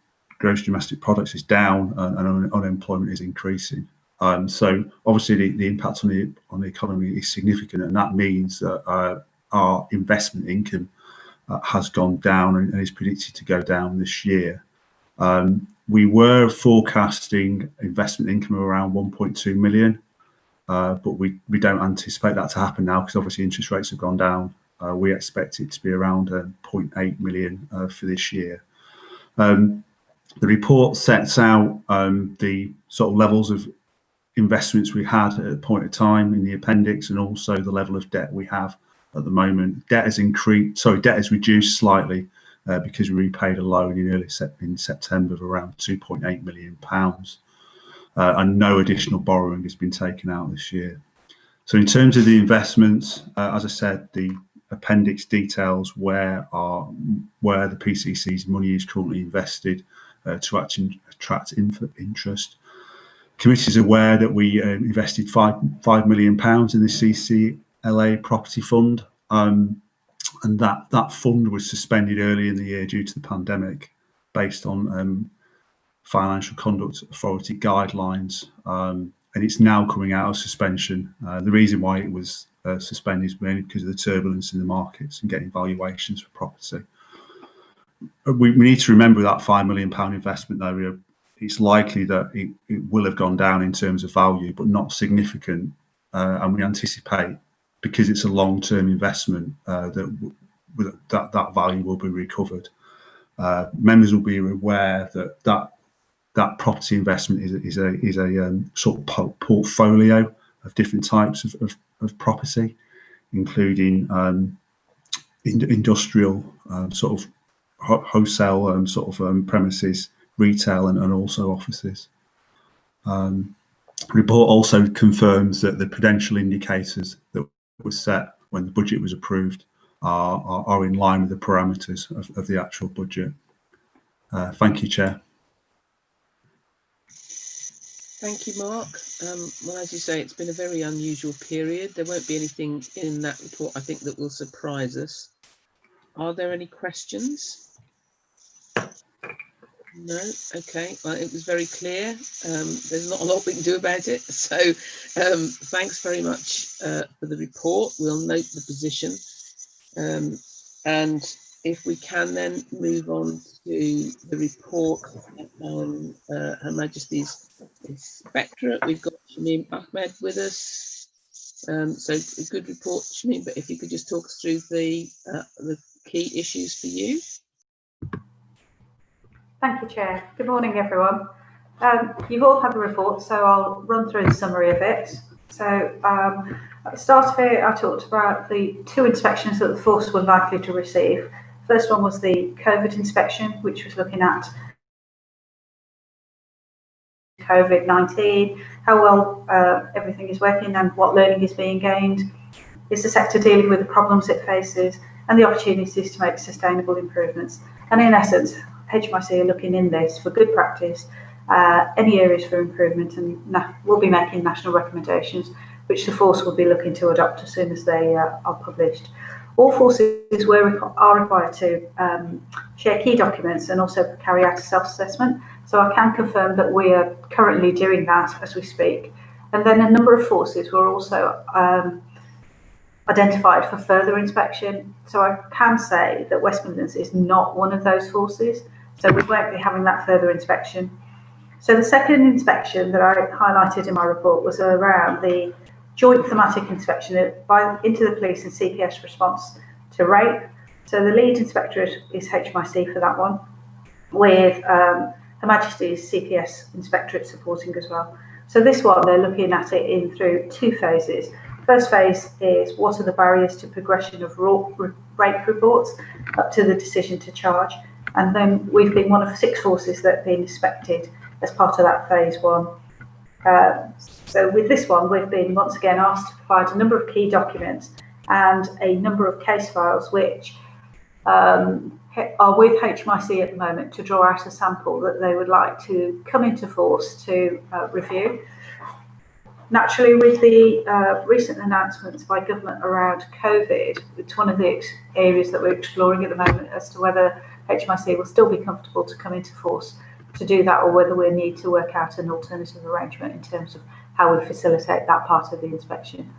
products is down and unemployment is increasing. So obviously the impact on the economy is significant, and that means that our investment income has gone down and is predicted to go down this year. We were forecasting investment income of around 1.2 million, but we don't anticipate that to happen now because obviously interest rates have gone down. We expect it to be around 0.8 million for this year. The report sets out the sort of levels of investments we had at a point of time in the appendix, and also the level of debt we have at the moment. Debt has reduced slightly because we repaid a loan in September of around £2.8 million. And no additional borrowing has been taken out this year. So in terms of the investments, as I said, the appendix details where the PCC's money is currently invested to attract interest. Committee is aware that we invested £5 million in the CCLA property fund, and that fund was suspended early in the year due to the pandemic, based on Financial Conduct Authority guidelines, and it's now coming out of suspension. The reason why it was suspended is mainly because of the turbulence in the markets and getting valuations for property. We need to remember that £5 million investment, though. It's likely that it will have gone down in terms of value, but not significant. And we anticipate, because it's a long-term investment, that value will be recovered. Members will be aware that property investment is a sort of portfolio of different types of property, including industrial sort of wholesale sort of premises, retail, and also offices. The report also confirms that the prudential indicators that were set when the budget was approved are in line with the parameters of the actual budget. Thank you, Chair. Thank you, Mark. Well, as you say, it's been a very unusual period. There won't be anything in that report, I think, that will surprise us. Are there any questions? No. Okay. Well, it was very clear. There's not a lot we can do about it. So thanks very much for the report. We'll note the position. And if we can then move on to the report on Her Majesty's Inspectorate. We've got Shamim Ahmed with us. So a good report, Shamim, but if you could just talk us through the key issues for you. Thank you, Chair. Good morning, everyone. You've all had the report, so I'll run through the summary of it. So at the start of it, I talked about the 2 inspections that the force were likely to receive. First one was the COVID inspection, which was looking at COVID-19, how well everything is working and what learning is being gained. Is the sector dealing with the problems it faces and the opportunities to make sustainable improvements? And in essence, HMRC are looking in this for good practice, any areas for improvement, and we'll be making national recommendations, which the force will be looking to adopt as soon as they are published. All forces are required to share key documents and also carry out a self-assessment. So I can confirm that we are currently doing that as we speak. And then a number of forces were also identified for further inspection. So I can say that West Midlands is not one of those forces. So we won't be having that further inspection. So the second inspection that I highlighted in my report was around the joint thematic inspection into the police and CPS response to rape. So the lead inspector is HMIC for that one, with Her Majesty's CPS Inspectorate supporting as well. So this one, they're looking at it through two phases. First phase is what are the barriers to progression of rape reports up to the decision to charge. And then we've been one of 6 forces that have been inspected as part of that phase 1. So with this one, we've been once again asked to provide a number of key documents and a number of case files which are with HMIC at the moment to draw out a sample that they would like to come into force to review. Naturally, with the recent announcements by government around COVID, it's one of the areas that we're exploring at the moment as to whether HMIC will still be comfortable to come into force to do that, or whether we need to work out an alternative arrangement in terms of how we facilitate that part of the inspection.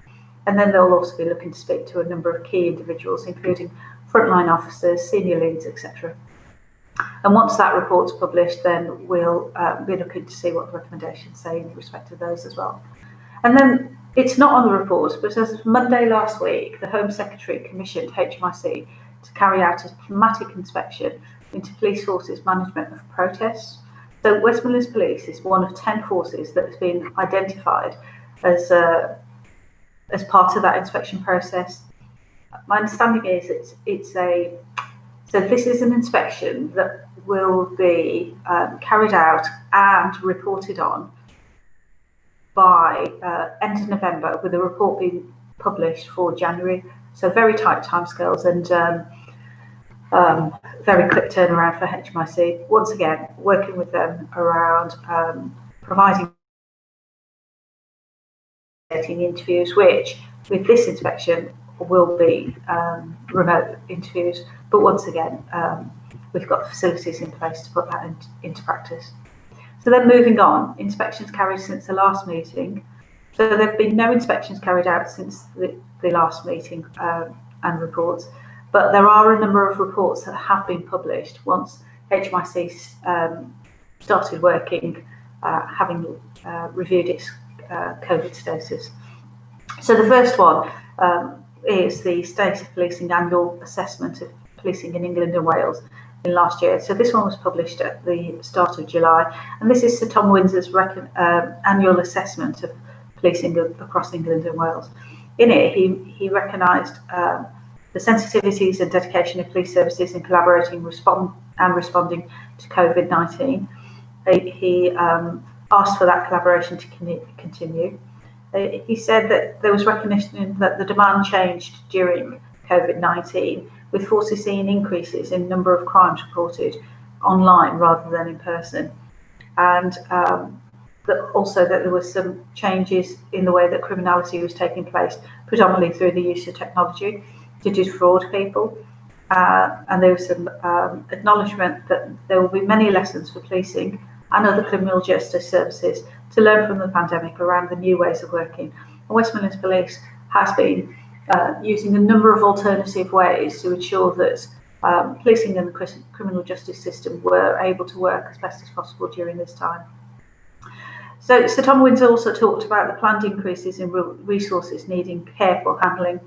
And then they'll also be looking to speak to a number of key individuals, including frontline officers, senior leads, etc. And once that report's published, then we'll be looking to see what the recommendations say in respect to those as well. And then it's not on the report, but as of Monday last week, the Home Secretary commissioned HMIC to carry out a thematic inspection into police forces' management of protests. So West Midlands Police is one of 10 forces that has been identified as part of that inspection process. My understanding is so this is an inspection that will be carried out and reported on by end of November, with a report being published for January. So very tight timescales and very quick turnaround for HMIC. Once again, working with them around providing interviews, which with this inspection will be remote interviews. But once again, we've got facilities in place to put that into practice. So then moving on, inspections carried since the last meeting. So there have been no inspections carried out since the last meeting and reports, but there are a number of reports that have been published once HMIC started working, having reviewed its COVID status. So the first one is the State of Policing Annual Assessment of Policing in England and Wales in last year. So this one was published at the start of July, and this is Sir Tom Windsor's annual assessment of policing across England and Wales. In it, he recognised the sensitivities and dedication of police services in collaborating responding to COVID-19. He asked for that collaboration to continue. He said that there was recognition that the demand changed during COVID-19, with forces seeing increases in number of crimes reported online rather than in person, and also that there were some changes in the way that criminality was taking place, predominantly through the use of technology to defraud people. And there was some acknowledgement that there will be many lessons for policing and other criminal justice services to learn from the pandemic around the new ways of working. And West Midlands Police has been using a number of alternative ways to ensure that policing and the criminal justice system were able to work as best as possible during this time. So Sir Tom Windsor also talked about the planned increases in resources needing careful handling,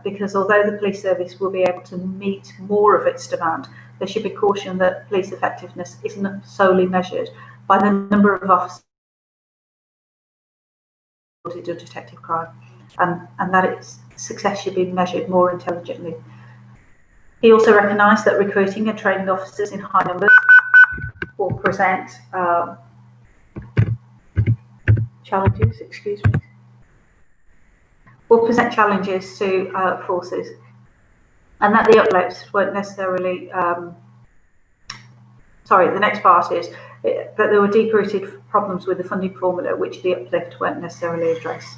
because although the police service will be able to meet more of its demand, there should be caution that police effectiveness isn't solely measured by the number of officers or detective crime, and that its success should be measured more intelligently. He also recognised that recruiting and training officers in high numbers will present challenges to forces, and that the uplifts won't necessarily the next part is that there were deep-rooted problems with the funding formula, which the uplift won't necessarily address.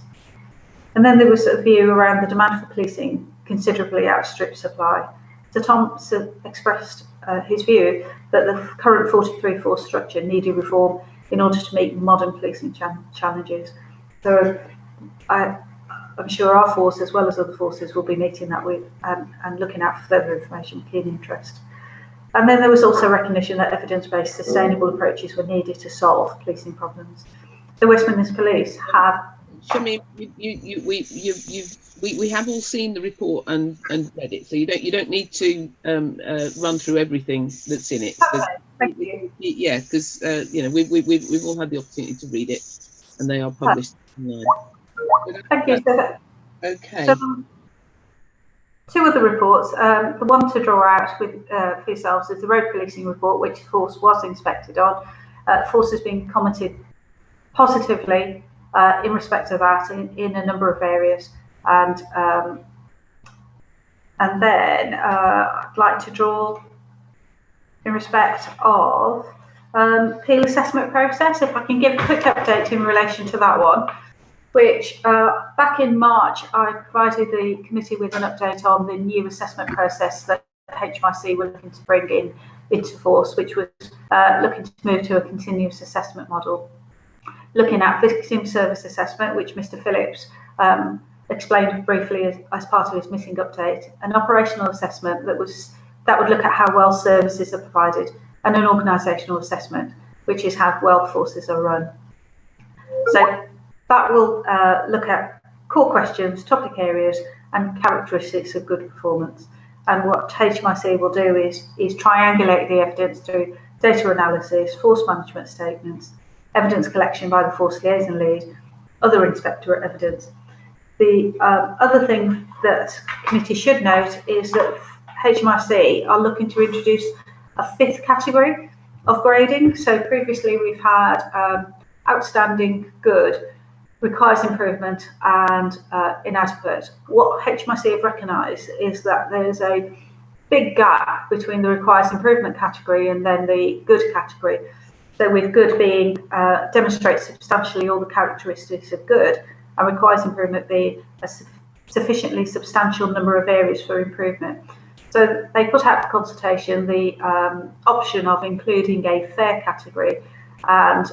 And then there was a view around the demand for policing considerably outstripped supply. So Tom expressed his view that the current 43 force structure needed reform in order to meet modern policing challenges. So I'm sure our force, as well as other forces, will be meeting that with and looking out for further information with keen interest. And then there was also recognition that evidence-based sustainable approaches were needed to solve policing problems. The West Midlands Police have. Shami, we have all seen the report and read it, so you don't need to run through everything that's in it. Okay, thank you. Yeah, because you know we've all had the opportunity to read it, and they are published online. Thank you. Okay. So, two other reports. The one to draw out with for yourselves is the road policing report, which force was inspected on. Force has been commented positively in respect of that in a number of areas, and then I'd like to draw in respect of appeal assessment process. If I can give a quick update in relation to that one, which back in March I provided the committee with an update on the new assessment process that HMRC were looking to bring into force, which was looking to move to a continuous assessment model, looking at victim service assessment, which Mr. Phillips explained briefly as part of his missing update, an operational assessment that would look at how well services are provided, and an organisational assessment, which is how well forces are run. So that will look at core questions, topic areas, and characteristics of good performance. And what HMRC will do is triangulate the evidence through data analysis, force management statements, evidence collection by the force liaison lead, other inspectorate evidence. The other thing that committee should note is that HMRC are looking to introduce a fifth category of grading. So previously we've had outstanding, good, requires improvement, and inadequate. What HMRC have recognised is that there's a big gap between the requires improvement category and then the good category. So with good being demonstrates substantially all the characteristics of good, and requires improvement being a sufficiently substantial number of areas for improvement. So they put out for consultation the option of including a fair category, and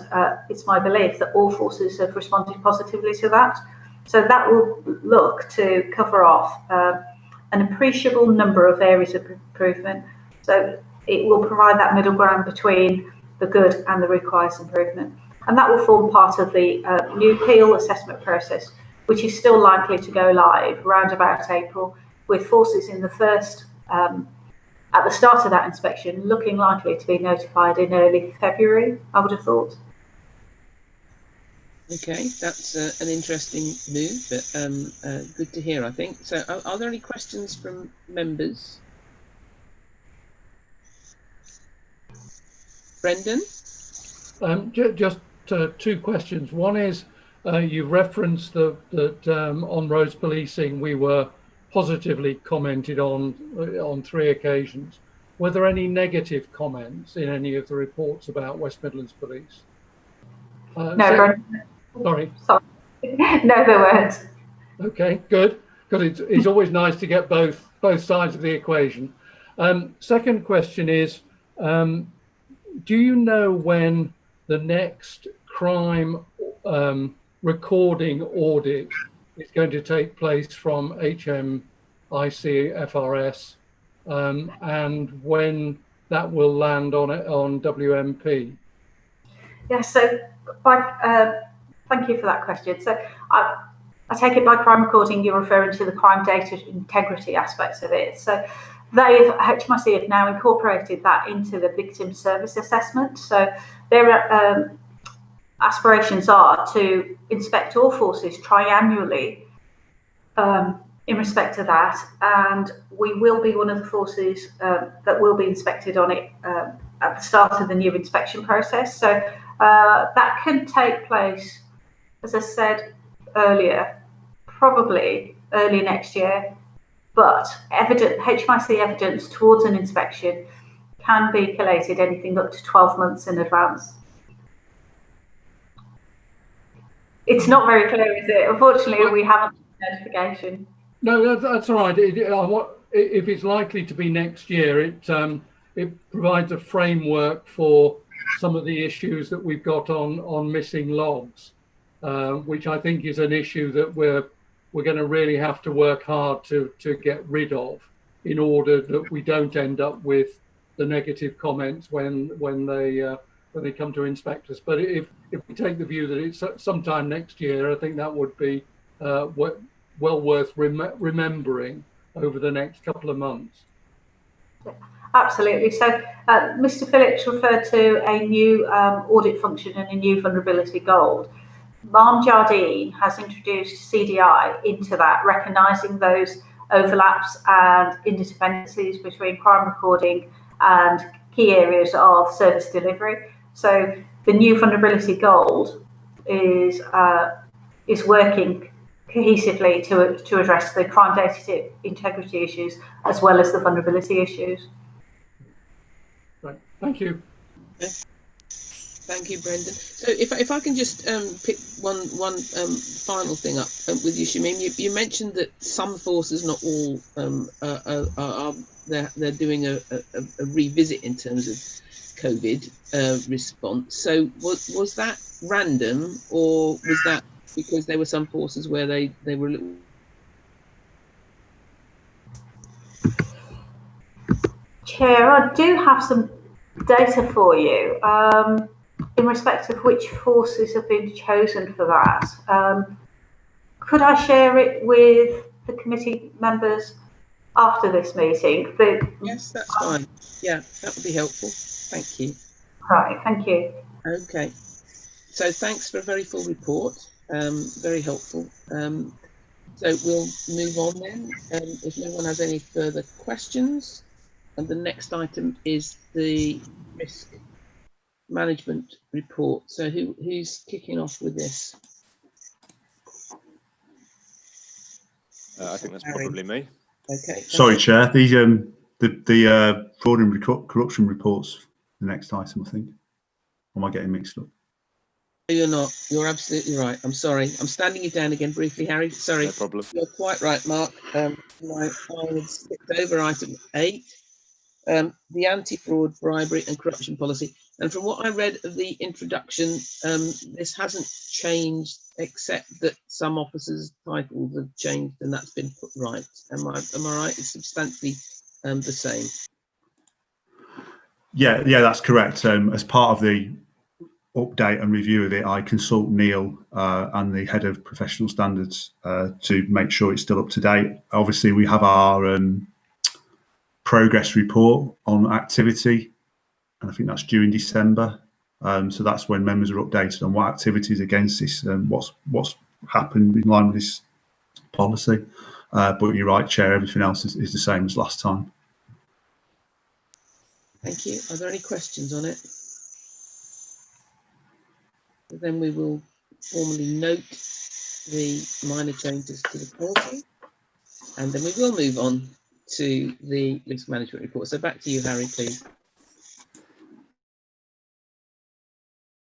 it's my belief that all forces have responded positively to that. So that will look to cover off an appreciable number of areas of improvement. So it will provide that middle ground between the good and the requires improvement. And that will form part of the new appeal assessment process, which is still likely to go live around about April, with forces in the first, at the start of that inspection, looking likely to be notified in early February, I would have thought. Okay, that's an interesting move, but good to hear, I think. So are there any questions from members? Brendan? Just two questions. One is, you referenced that on roads policing we were positively commented on 3 occasions. Were there any negative comments in any of the reports about West Midlands Police? No, sorry. No, there weren't. Okay, good. Because it's always nice to get both sides of the equation. Second question is, do you know when the next crime recording audit is going to take place from HMIC FRS, and when that will land on WMP? Yes, so thank you for that question. So I take it by crime recording you're referring to the crime data integrity aspects of it. So HMRC have now incorporated that into the victim service assessment. So their aspirations are to inspect all forces triannually in respect to that, and we will be one of the forces that will be inspected on it at the start of the new inspection process. So that can take place, as I said earlier, probably early next year, but HMRC evidence towards an inspection can be collated anything up to 12 months in advance. It's not very clear, is it? Unfortunately, we haven't notification. No, that's all right. If it's likely to be next year, it provides a framework for some of the issues that we've got on missing logs, which I think is an issue that we're going to really have to work hard to get rid of, in order that we don't end up with the negative comments when they come to inspect us. But if we take the view that it's sometime next year, I think that would be well worth remembering over the next couple of months. Absolutely. So Mr. Phillips referred to a new audit function and a new vulnerability goal. Marm Jardine has introduced CDI into that, recognising those overlaps and interdependencies between crime recording and key areas of service delivery. So the new vulnerability goal is working cohesively to address the crime data integrity issues as well as the vulnerability issues. Right. Thank you. Thank you, Brendan. So if I can just pick one final thing up with you, Shamim, you mentioned that some forces, not all, they're doing a revisit in terms of COVID response. So was that random, or was that because there were some forces where they were a little... Chair, I do have some data for you in respect of which forces have been chosen for that. Could I share it with the committee members after this meeting? Yes, that's fine. Yeah, that would be helpful. Thank you. Right, thank you. Okay. So thanks for a very full report. Very helpful. So we'll move on then. If no one has any further questions, and the next item is the risk management report. So who's kicking off with this? I think that's probably me. Okay. Sorry, Chair. The fraud and corruption reports, the next item, I think. Or am I getting mixed up? You're not. You're absolutely right. I'm sorry. I'm standing you down again briefly, Harry. Sorry. No problem. You're quite right, Mark. I had skipped over item 8, the anti-fraud, bribery and corruption policy. And from what I read of the introduction, this hasn't changed except that some officers' titles have changed, and that's been put right. Am I right? It's substantially the same. Yeah, that's correct. As part of the update and review of it, I consult Neil and the head of professional standards to make sure it's still up to date. Obviously, we have our progress report on activity, and I think that's due in December. So that's when members are updated on what activities against this and what's happened in line with this policy. But you're right, Chair, everything else is the same as last time. Thank you. Are there any questions on it? Then we will formally note the minor changes to the policy, and then we will move on to the risk management report. So back to you, Harry, please.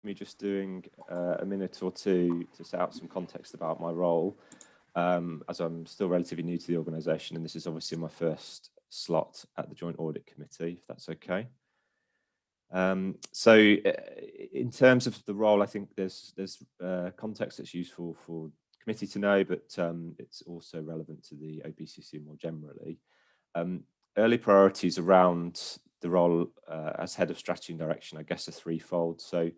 Me just doing a minute or two to set out some context about my role, as I'm still relatively new to the organisation, and this is obviously my first slot at the Joint Audit Committee, if that's okay. So in terms of the role, I think there's context that's useful for the committee to know, but it's also relevant to the OPCC more generally. Early priorities around the role as head of strategy and direction, I guess, are threefold. So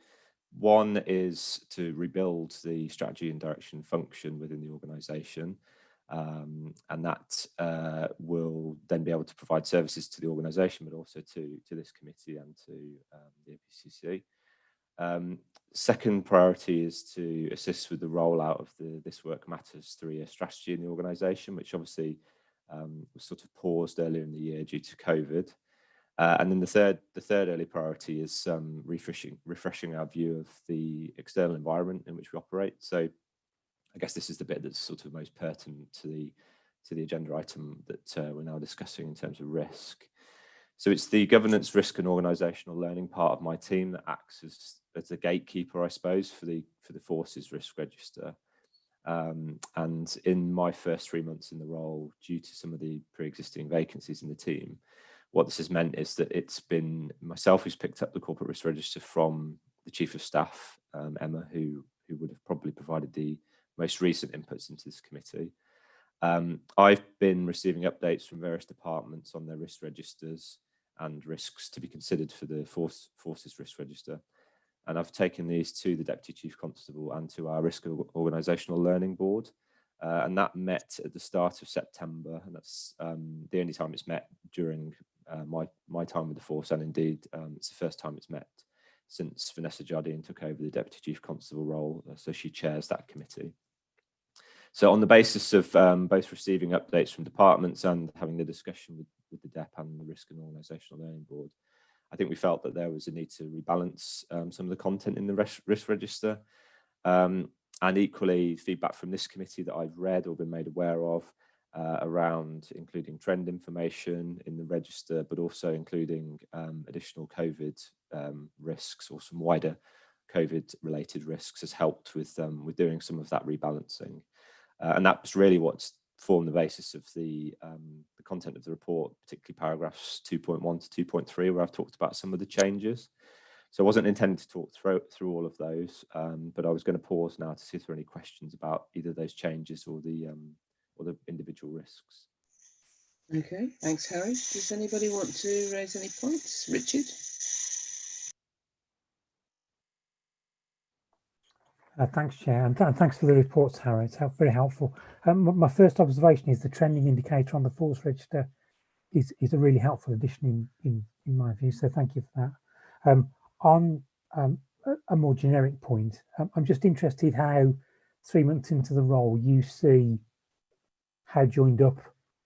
one is to rebuild the strategy and direction function within the organisation. And that will then be able to provide services to the organisation, but also to this committee and to the OPCC. Second priority is to assist with the rollout of the This Work Matters 3-year strategy in the organisation, which obviously was sort of paused earlier in the year due to COVID. And then the third early priority is refreshing our view of the external environment in which we operate. So I guess this is the bit that's sort of most pertinent to the agenda item that we're now discussing in terms of risk. So it's the governance, risk and organisational learning part of my team that acts as the gatekeeper, I suppose, for the Forces Risk Register. And in my first 3 months in the role, due to some of the pre-existing vacancies in the team, what this has meant is that it's been myself who's picked up the Corporate Risk Register from the Chief of Staff, Emma, who would have probably provided the most recent inputs into this committee. I've been receiving updates from various departments on their risk registers and risks to be considered for the Forces Risk Register. And I've taken these to the Deputy Chief Constable and to our Risk Organisational Learning Board. And that met at the start of September. And that's the only time it's met during my time with the force. And indeed, it's the first time it's met since Vanessa Jardine took over the Deputy Chief Constable role. So she chairs that committee. So on the basis of both receiving updates from departments and having the discussion with the DEP and the Risk and Organisational Learning Board, I think we felt that there was a need to rebalance some of the content in the risk register. And equally, feedback from this committee that I've read or been made aware of around including trend information in the register, but also including additional COVID risks or some wider COVID-related risks has helped with doing some of that rebalancing. And that's really what's formed the basis of the content of the report, particularly paragraphs 2.1 to 2.3, where I've talked about some of the changes. So I wasn't intending to talk through all of those, but I was going to pause now to see if there are any questions about either those changes or the individual risks. Okay, thanks, Harry. Does anybody want to raise any points? Richard? Thanks, Chair, and thanks for the reports, Harry. It's very helpful. My first observation is the trending indicator on the Force Register is a really helpful addition in my view, so thank you for that. On a more generic point, I'm just interested how 3 months into the role you see how joined up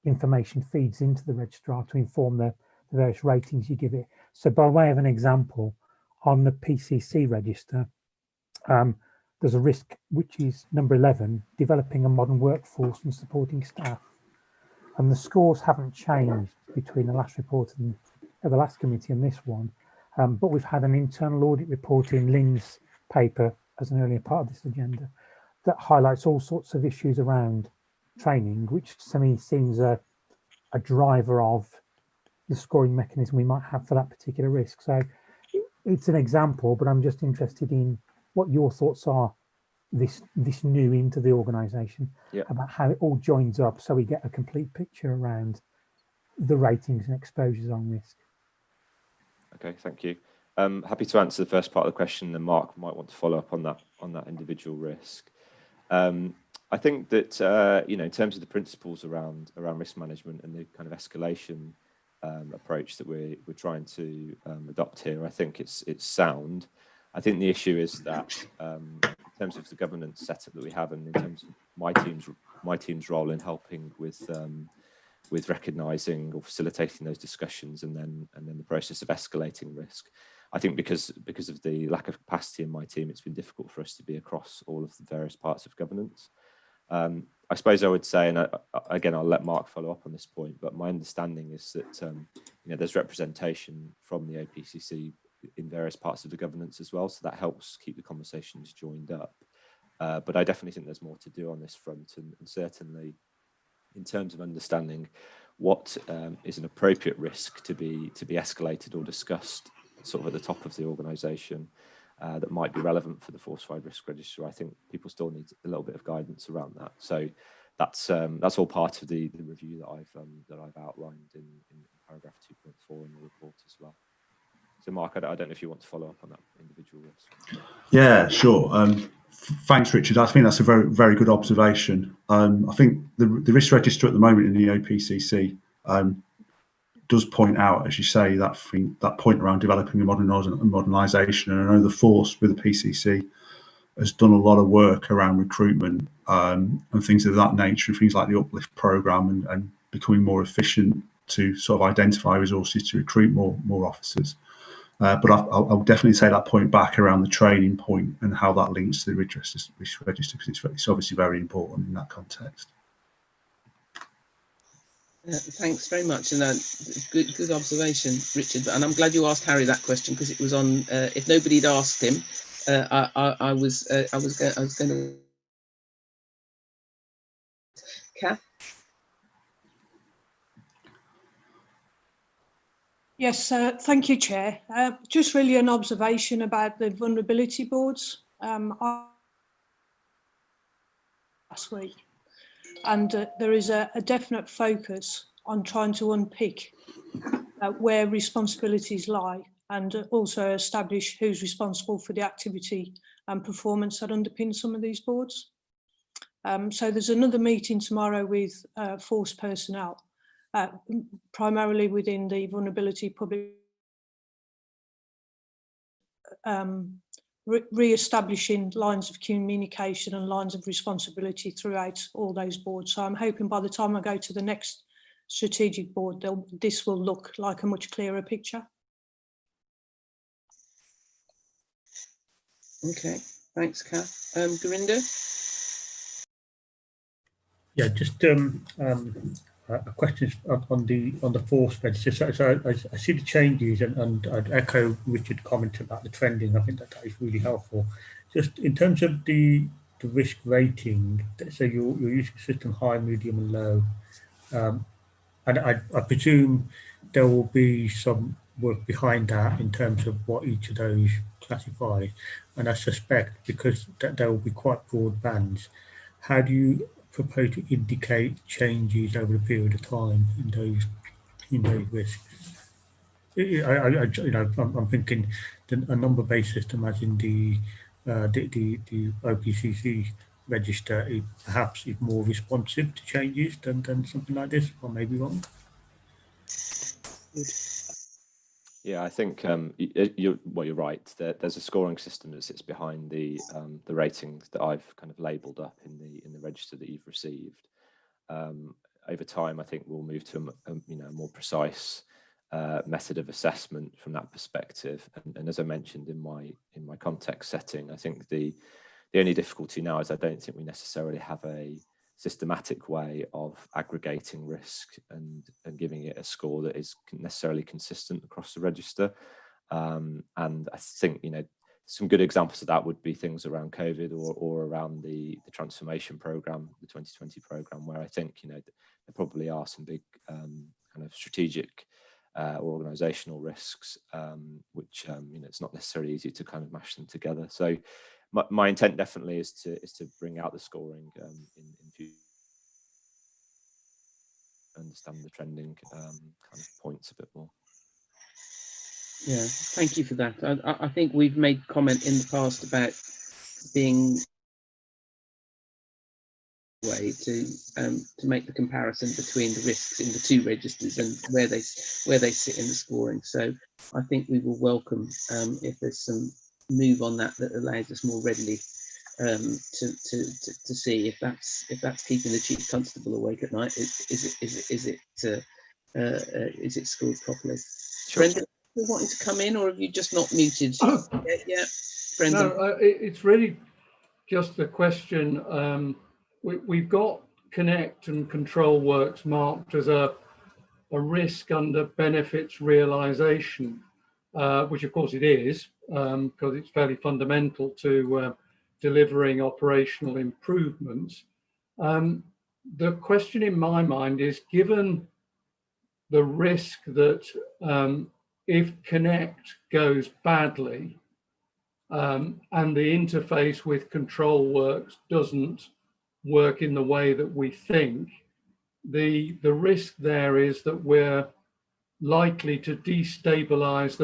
information feeds into the registrar to inform the various ratings you give it. So by way of an example, on the PCC register, there's a risk which is number 11, developing a modern workforce and supporting staff. And the scores haven't changed between the last report and the last committee and this one. But we've had an internal audit report in Lynn's paper as an earlier part of this agenda that highlights all sorts of issues around training, which to me seems a driver of the scoring mechanism we might have for that particular risk. So it's an example, but I'm just interested in what your thoughts are this new into the organisation, about how it all joins up so we get a complete picture around the ratings and exposures on risk. Okay, thank you. Happy to answer the first part of the question, and Mark might want to follow up on that individual risk. I think that in terms of the principles around risk management and the kind of escalation approach that we're trying to adopt here, I think it's sound. I think the issue is that in terms of the governance setup that we have, and in terms of my team's role in helping with recognising or facilitating those discussions, and then the process of escalating risk, I think because of the lack of capacity in my team, it's been difficult for us to be across all of the various parts of governance. I suppose I would say, and again, I'll let Mark follow up on this point, but my understanding is that there's representation from the OPCC in various parts of the governance as well, so that helps keep the conversations joined up. But I definitely think there's more to do on this front, and certainly in terms of understanding what is an appropriate risk to be escalated or discussed sort of at the top of the organisation that might be relevant for the Force-Wide Risk Register. I think people still need a little bit of guidance around that. So that's all part of the review that I've outlined in paragraph 2.4 in the report as well. So Mark, I don't know if you want to follow up on that individual risk. Yeah, sure. Thanks, Richard. I think that's a very, very good observation. I think the risk register at the moment in the OPCC does point out, as you say, that point around developing a modernisation. And I know the force with the PCC has done a lot of work around recruitment and things of that nature, things like the Uplift programme and becoming more efficient to sort of identify resources to recruit more officers. But I'll definitely take that point back around the training point and how that links to the risk register, because it's obviously very important in that context. Thanks very much, and good observation, Richard. And I'm glad you asked Harry that question, because it was on. If nobody had asked him, I was going to. Kath? Yes, thank you, Chair. Just really an observation about the vulnerability boards last week. And there is a definite focus on trying to unpick where responsibilities lie, and also establish who's responsible for the activity and performance that underpins some of these boards. So there's another meeting tomorrow with force personnel, primarily within the vulnerability public, re-establishing lines of communication and lines of responsibility throughout all those boards. So I'm hoping by the time I go to the next strategic board, this will look like a much clearer picture. Okay, thanks, Kath. Gurinder? Yeah, just a question on the force register. So I see the changes, and I'd echo Richard's comment about the trending. I think that is really helpful. Just in terms of the risk rating, so you're using system high, medium, and low, and I presume there will be some work behind that in terms of what each of those classifies. And I suspect, because there will be quite broad bands, how do you propose to indicate changes over a period of time in those risks? I'm thinking a number-based system, as in the OPCC register, perhaps is more responsive to changes than something like this, or maybe wrong. Yeah, I think you're right. There's a scoring system that sits behind the ratings that I've kind of labelled up in the register that you've received. Over time, I think we'll move to a more precise method of assessment from that perspective. And as I mentioned in my context setting, I think the only difficulty now is I don't think we necessarily have a systematic way of aggregating risk and giving it a score that is necessarily consistent across the register. And I think, some good examples of that would be things around COVID or around the transformation program, the 2020 program, where I think, there probably are some big kind of strategic or organizational risks, which, it's not necessarily easy to kind of mash them together. So my intent definitely is to bring out the scoring in future, understand the trending kind of points a bit more. Yeah, thank you for that. I think we've made comment in the past about being way to make the comparison between the risks in the two registers and where they sit in the scoring. So I think we will welcome if there's some move on that allows us more readily to see if that's keeping the chief constable awake at night. Is it scored properly? Sure. Brendan, you wanting to come in, or have you just not muted? Yeah, Brendan. No, it's really just a question. We've got Connect and Control Works marked as a risk under benefits realisation, which of course it is, because it's fairly fundamental to delivering operational improvements. The question in my mind is, given the risk that if Connect goes badly and the interface with Control Works doesn't work in the way that we think, the risk there is that we're likely to destabilize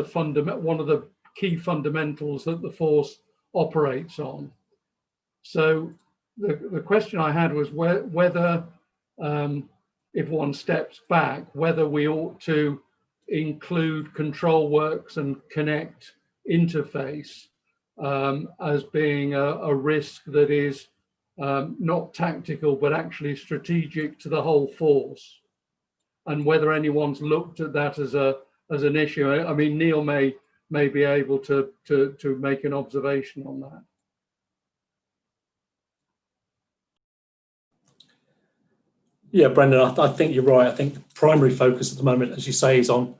one of the key fundamentals that the force operates on. So the question I had was whether, if one steps back, whether we ought to include Control Works and Connect interface as being a risk that is not tactical, but actually strategic to the whole force, and whether anyone's looked at that as an issue. I mean, Neil may be able to make an observation on that. Yeah, Brendan, I think you're right. I think the primary focus at the moment, as you say, is on,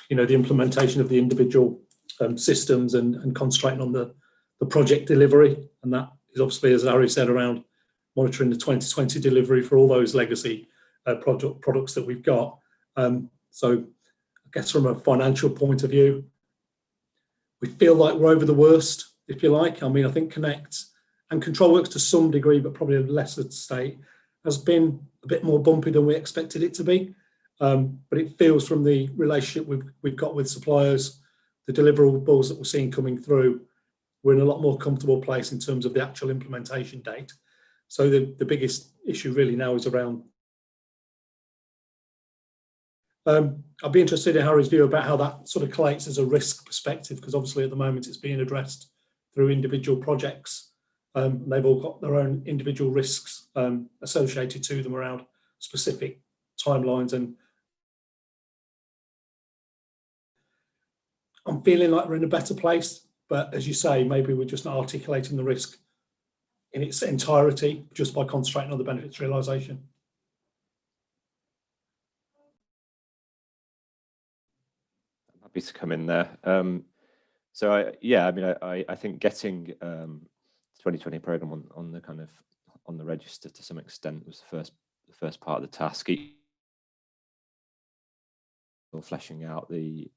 the implementation of the individual systems and concentrating on the project delivery. And that is obviously, as Harry said, around monitoring the 2020 delivery for all those legacy products that we've got. So I guess from a financial point of view, we feel like we're over the worst, if you like. I mean, I think Connect and ControlWorks to some degree, but probably a lesser state, has been a bit more bumpy than we expected it to be. But it feels from the relationship we've got with suppliers, the deliverables that we're seeing coming through, we're in a lot more comfortable place in terms of the actual implementation date. So the biggest issue really now is around. I'd be interested in Harry's view about how that sort of collates as a risk perspective, because obviously at the moment it's being addressed through individual projects. They've all got their own individual risks associated to them around specific timelines, and I'm feeling like we're in a better place, but as you say, maybe we're just not articulating the risk in its entirety just by concentrating on the benefits realisation. I'm happy to come in there. I think getting 2020 programme on the kind of on the register to some extent was the first part of the task. Or fleshing out the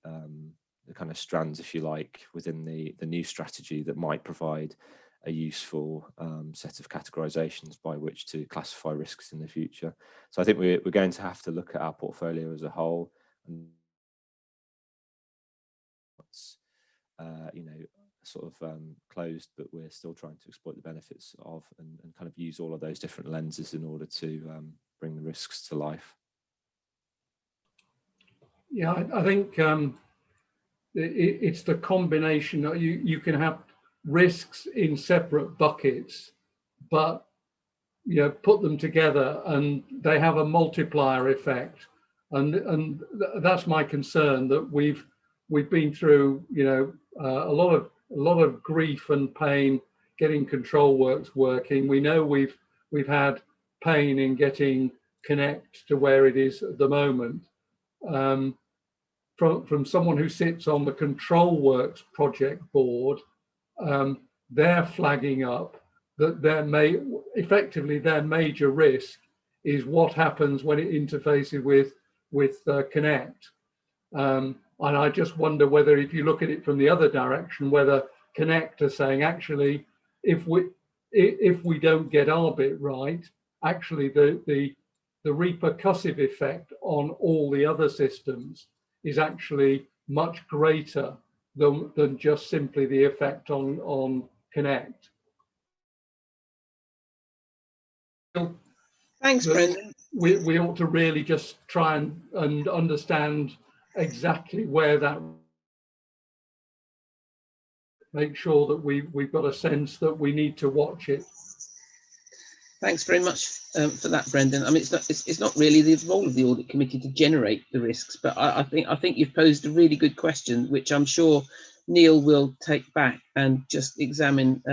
kind of strands, if you like, within the new strategy that might provide a useful set of categorizations by which to classify risks in the future. So I think we're going to have to look at our portfolio as a whole, and what's sort of closed, but we're still trying to exploit the benefits of, and kind of use all of those different lenses in order to bring the risks to life. Yeah, I think it's the combination. You can have risks in separate buckets, but put them together and they have a multiplier effect. And that's my concern, that we've been through a lot of grief and pain getting ControlWorks working. We know we've had pain in getting Connect to where it is at the moment. From someone who sits on the ControlWorks project board, they're flagging up that their major risk is what happens when it interfaces with Connect. And I just wonder whether, if you look at it from the other direction, whether Connect are saying, actually, if we don't get our bit right, actually the repercussive effect on all the other systems is actually much greater than just simply the effect on Connect. Thanks, Brendan. We ought to really just try and understand exactly where that, make sure that we've got a sense that we need to watch it. Thanks very much for that, Brendan. I mean, it's not really the role of the audit committee to generate the risks, but I think you've posed a really good question, which I'm sure Neil will take back and just examine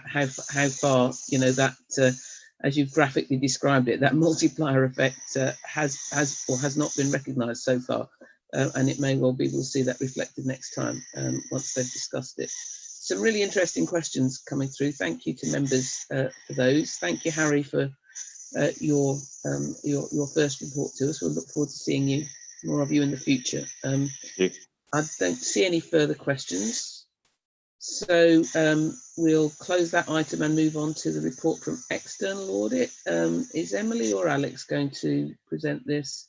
how far that, as you've graphically described it, that multiplier effect has or has not been recognised so far, and it may well be we'll see that reflected next time once they've discussed it. Some really interesting questions coming through. Thank you to members for those. Thank you, Harry, for your first report to us. We'll look forward to seeing more of you in the future. I don't see any further questions, so we'll close that item and move on to the report from External Audit. Is Emily or Alex going to present this?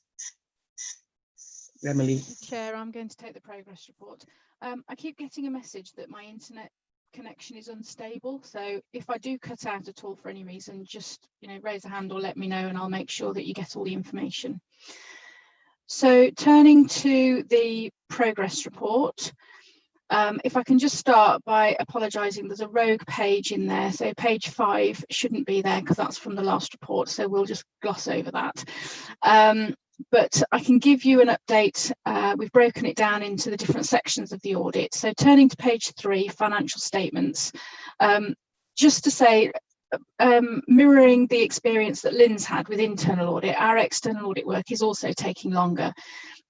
Emily. Chair, I'm going to take the progress report. I keep getting a message that my internet connection is unstable, so if I do cut out at all for any reason, just raise a hand or let me know, and I'll make sure that you get all the information. So turning to the progress report, if I can just start by apologising, there's a rogue page in there, so page 5 shouldn't be there because that's from the last report, so we'll just gloss over that. But I can give you an update. We've broken it down into the different sections of the audit. So turning to page 3, financial statements, just to say mirroring the experience that Lynn's had with internal audit, our external audit work is also taking longer.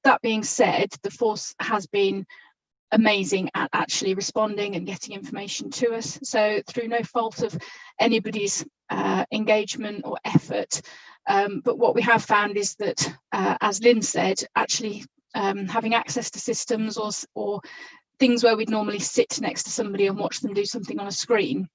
That being said, the force has been amazing at actually responding and getting information to us. So through no fault of anybody's engagement or effort, but what we have found is that, as Lynn said, actually having access to systems or things where we'd normally sit next to somebody and watch them do something on a screen,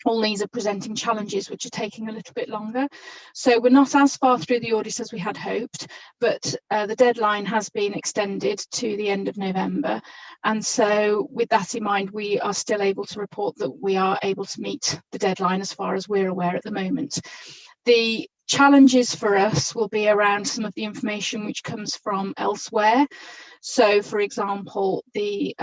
all these are presenting challenges which are taking a little bit longer. So we're not as far through the audit as we had hoped, but the deadline has been extended to the end of November. And so with that in mind, we are still able to report that we are able to meet the deadline as far as we're aware at the moment. The challenges for us will be around some of the information which comes from elsewhere. So, for example, the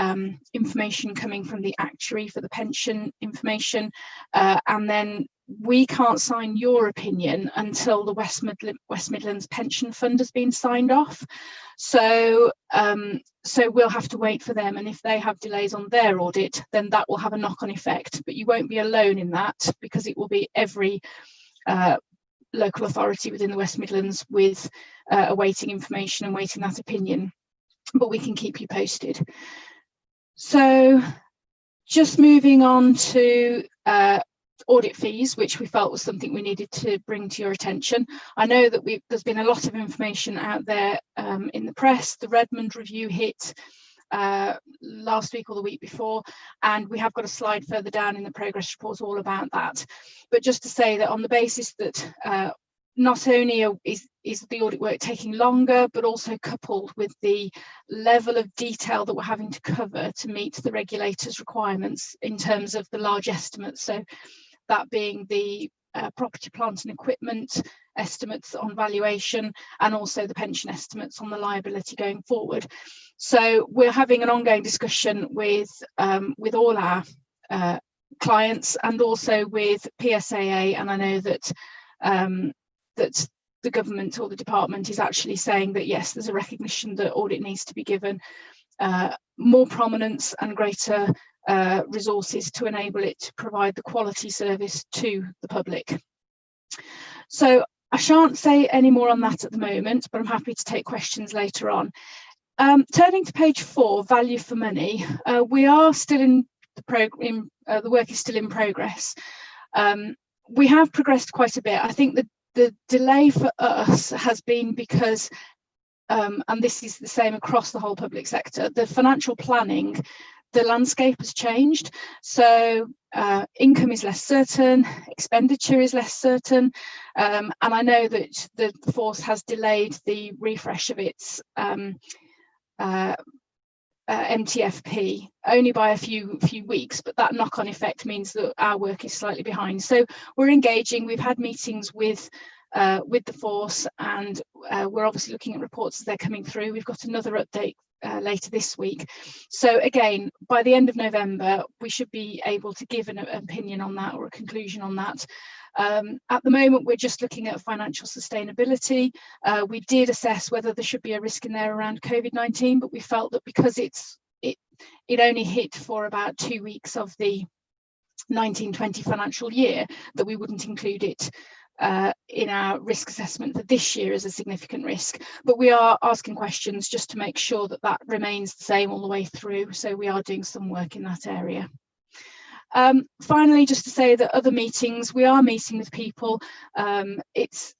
information coming from the actuary for the pension information, and then we can't sign your opinion until the West Midlands Pension Fund has been signed off. So, so we'll have to wait for them, and if they have delays on their audit, then that will have a knock-on effect. But you won't be alone in that, because it will be every local authority within the West Midlands with awaiting information and waiting that opinion, but we can keep you posted. So just moving on to audit fees, which we felt was something we needed to bring to your attention. I know that there's been a lot of information out there in the press. The Redmond review hit last week or the week before, and we have got a slide further down in the progress report all about that. But just to say that on the basis that not only is the audit work taking longer, but also coupled with the level of detail that we're having to cover to meet the regulators' requirements in terms of the large estimates. So that being the property, plant and equipment estimates on valuation, and also the pension estimates on the liability going forward. So we're having an ongoing discussion with all our clients, and also with PSAA, and I know that that the government or the department is actually saying that yes, there's a recognition that audit needs to be given more prominence and greater resources to enable it to provide the quality service to the public. So I shan't say any more on that at the moment, but I'm happy to take questions later on. Turning to page 4, value for money, we are still in the program. The work is still in progress. We have progressed quite a bit. I think that the delay for us has been because, and this is the same across the whole public sector, the financial planning, the landscape has changed. So income is less certain, expenditure is less certain, and I know that the force has delayed the refresh of its MTFP only by a few weeks, but that knock-on effect means that our work is slightly behind. So we're engaging. We've had meetings with the force, and we're obviously looking at reports as they're coming through. We've got another update later this week. So again, by the end of November, we should be able to give an opinion on that, or a conclusion on that. At the moment, we're just looking at financial sustainability. We did assess whether there should be a risk in there around COVID-19, but we felt that because it only hit for about 2 weeks of the 1920 financial year, that we wouldn't include it in our risk assessment for this year as a significant risk. But we are asking questions just to make sure that that remains the same all the way through. So we are doing some work in that area. Finally, just to say that other meetings, we are meeting with people. It's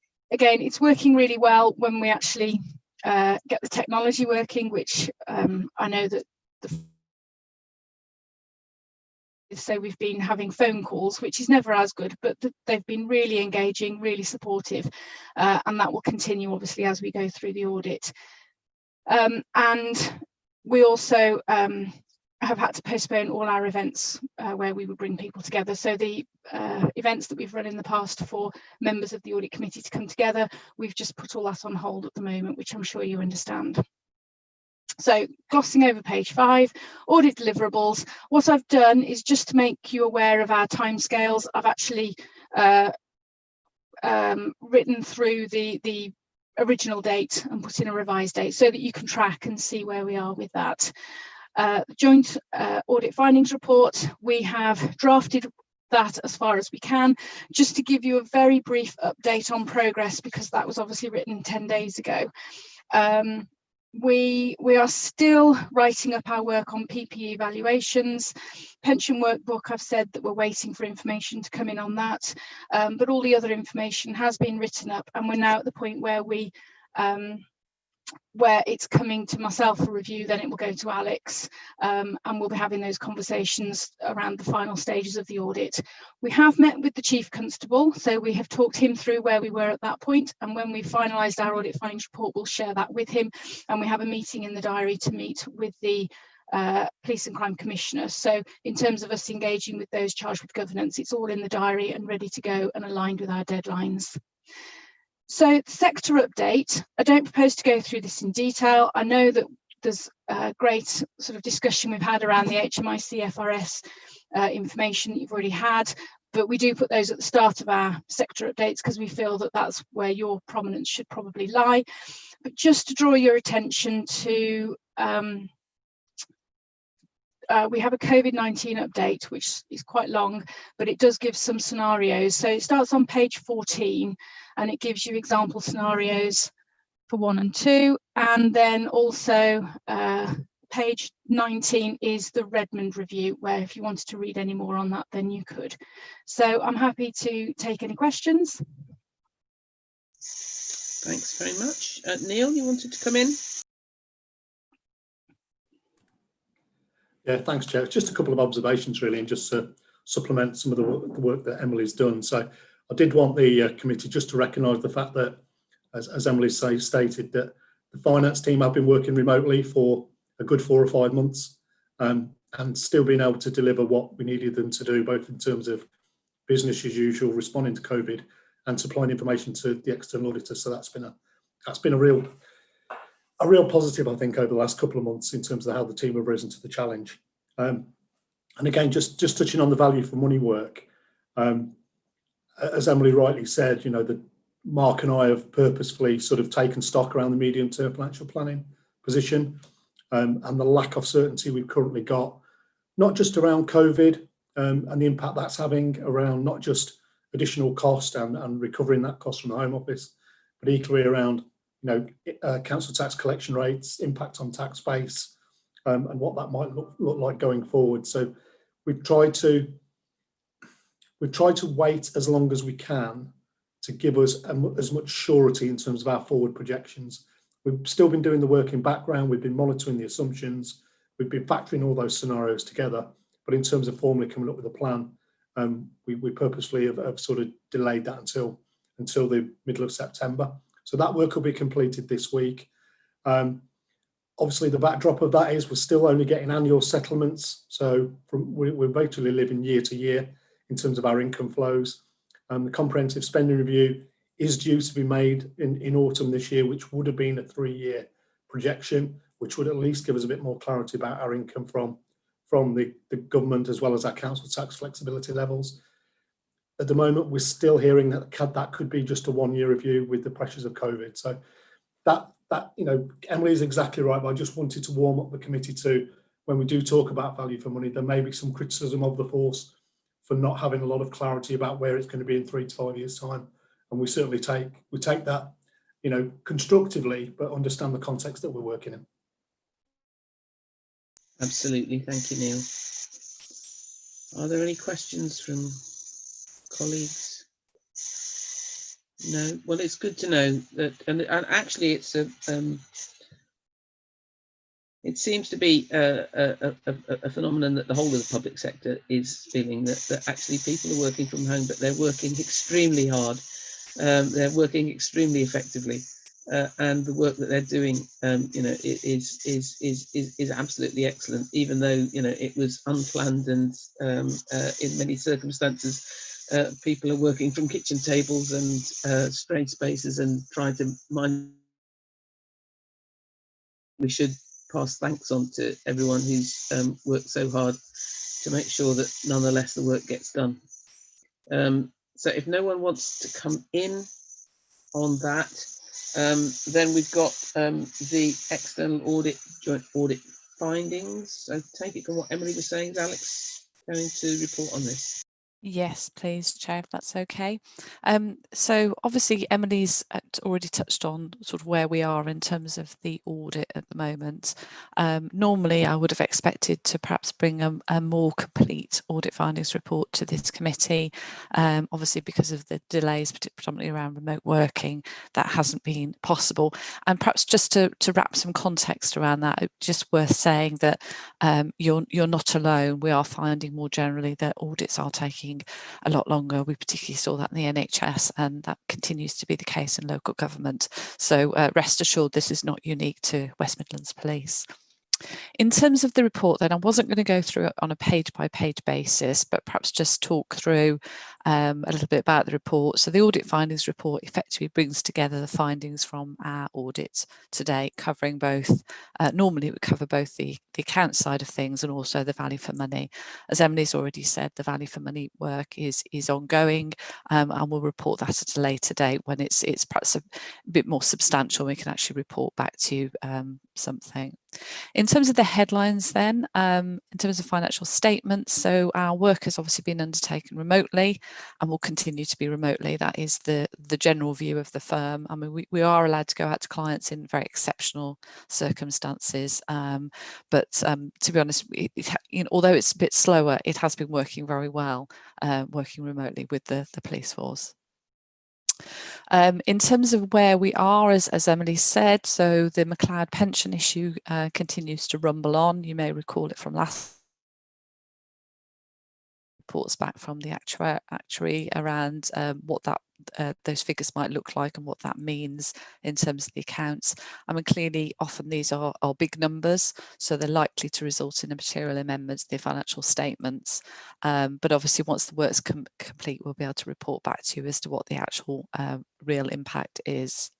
working really well when we actually get the technology working, which I know that so we've been having phone calls, which is never as good, but they've been really engaging, really supportive, and that will continue obviously as we go through the audit. And we also have had to postpone all our events where we would bring people together. So the events that we've run in the past for members of the audit committee to come together, we've just put all that on hold at the moment, which I'm sure you understand. So glossing over page 5, audit deliverables. What I've done is just to make you aware of our timescales. I've actually written through the original date and put in a revised date so that you can track and see where we are with that. The joint audit findings report, we have drafted that as far as we can. Just to give you a very brief update on progress, because that was obviously written 10 days ago. We are still writing up our work on PPE evaluations. Pension workbook, I've said that we're waiting for information to come in on that, but all the other information has been written up, and we're now at the point where where it's coming to myself for review, then it will go to Alex, and we'll be having those conversations around the final stages of the audit. We have met with the Chief Constable, so we have talked him through where we were at that point, and when we finalised our audit findings report, we'll share that with him, and we have a meeting in the diary to meet with the Police and Crime Commissioner. So in terms of us engaging with those charged with governance, it's all in the diary and ready to go and aligned with our deadlines. So the sector update, I don't propose to go through this in detail. I know that there's a great sort of discussion we've had around the HMIC FRS information that you've already had, but we do put those at the start of our sector updates because we feel that that's where your prominence should probably lie. But just to draw your attention to, we have a COVID-19 update, which is quite long, but it does give some scenarios. So it starts on page 14, and it gives you example scenarios for 1 and 2. And then also page 19 is the Redmond review, where if you wanted to read any more on that, then you could. So I'm happy to take any questions. Thanks very much. Neil, you wanted to come in? Yeah, thanks, Chair. Just a couple of observations, really, and just to supplement some of the work that Emily's done. So I did want the committee just to recognise the fact that, as Emily stated, that the finance team have been working remotely for a good 4 or 5 months, and still being able to deliver what we needed them to do, both in terms of business as usual, responding to COVID, and supplying information to the external auditor. So that's been a real positive, I think, over the last couple of months in terms of how the team have risen to the challenge. And again, just touching on the value for money work, as Emily rightly said, you know, that Mark and I have purposefully sort of taken stock around the medium-term financial planning position, and the lack of certainty we've currently got, not just around COVID and the impact that's having around not just additional cost and recovering that cost from the Home Office, but equally around, you know, council tax collection rates, impact on tax base, and what that might look like going forward. So we've tried to wait as long as we can to give us as much surety in terms of our forward projections. We've still been doing the work in background. We've been monitoring the assumptions. We've been factoring all those scenarios together. But in terms of formally coming up with a plan, we purposefully have sort of delayed that until the middle of September. So that work will be completed this week. Obviously, the backdrop of that is we're still only getting annual settlements. So we're virtually living year to year in terms of our income flows. The comprehensive spending review is due to be made in autumn this year, which would have been a 3-year projection, which would at least give us a bit more clarity about our income from the government, as well as our council tax flexibility levels. At the moment, we're still hearing that could be just a 1-year review with the pressures of COVID. So that you know, Emily is exactly right, but I just wanted to warm up the committee to, when we do talk about value for money, there may be some criticism of the force for not having a lot of clarity about where it's going to be in 3 to 5 years' time. And we certainly take that, you know, constructively, but understand the context that we're working in. Absolutely, thank you, Neil. Are there any questions from colleagues? No. Well, it's good to know that, and actually, it's a it seems to be a phenomenon that the whole of the public sector is feeling, that actually people are working from home, but they're working extremely hard. They're working extremely effectively, and the work that they're doing, you know, is absolutely excellent. Even though, you know, it was unplanned, and in many circumstances, people are working from kitchen tables and strange spaces and trying to mind. We should pass thanks on to everyone who's worked so hard to make sure that nonetheless the work gets done. So if no one wants to come in on that, then we've got the external audit, joint audit findings. So take it from what Emily was saying, is Alex going to report on this? Yes, please, Chair, if that's okay. So obviously Emily's already touched on sort of where we are in terms of the audit at the moment. Normally I would have expected to perhaps bring a more complete audit findings report to this committee. Obviously because of the delays, predominantly around remote working, that hasn't been possible. And perhaps just to wrap some context around that, it's just worth saying that you're not alone. We are finding more generally that audits are taking a lot longer. We particularly saw that in the NHS, and that continues to be the case in local government. So rest assured, this is not unique to West Midlands Police. In terms of the report, then, I wasn't going to go through it on a page-by-page basis, but perhaps just talk through a little bit about the report. So the audit findings report effectively brings together the findings from our audit to date, covering both, normally it would cover both the account side of things and also the value for money. As Emily's already said, the value for money work is ongoing, and we'll report that at a later date when it's perhaps a bit more substantial. We can actually report back to you something. In terms of the headlines then, in terms of financial statements, so our work has obviously been undertaken remotely and will continue to be remotely. That is the general view of the firm. I mean, we are allowed to go out to clients in very exceptional circumstances, but to be honest, although it's a bit slower, it has been working very well, working remotely with the police force. In terms of where we are, as Emily said, so the McLeod pension issue continues to rumble on. You may recall it from last reports back from the actuary around what those figures might look like and what that means in terms of the accounts. I mean, clearly, often these are big numbers, so they're likely to result in a material amendment to the financial statements. But obviously, once the work's complete, we'll be able to report back to you as to what the actual real impact is.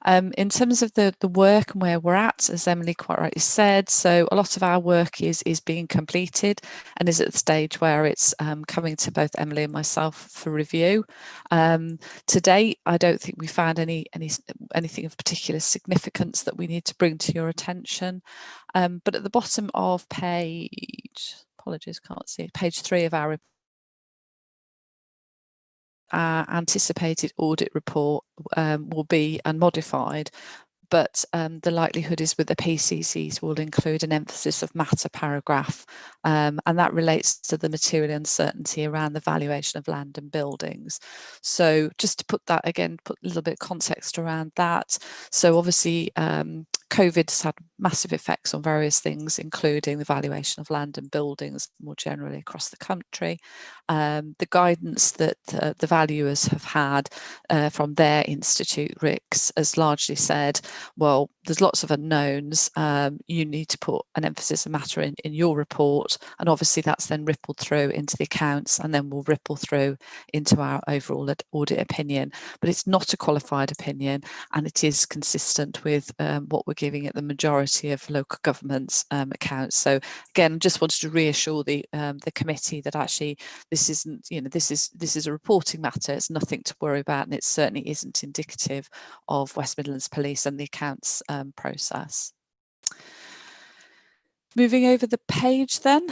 In terms of the work and where we're at, as Emily quite rightly said, so a lot of our work is being completed and is at the stage where it's coming to both Emily and myself for review. To date, I don't think we found anything of particular significance that we need to bring to your attention. But at the bottom of page 3 of our report, our anticipated audit report will be unmodified, but the likelihood is with the PCCs will include an emphasis of matter paragraph, and that relates to the material uncertainty around the valuation of land and buildings. So just to put that again, put a little bit of context around that. So obviously COVID has had massive effects on various things, including the valuation of land and buildings more generally across the country. The guidance that the valuers have had from their institute, RICS, has largely said, well, there's lots of unknowns. You need to put an emphasis of matter in your report, and obviously that's then rippled through into the accounts and then will ripple through into our overall audit opinion. But it's not a qualified opinion, and it is consistent with what we're giving at the majority of local government's accounts. So again, just wanted to reassure the committee that actually this isn't, this is a reporting matter. It's nothing to worry about, and it certainly isn't indicative of West Midlands Police and the accounts process. Moving over the page then.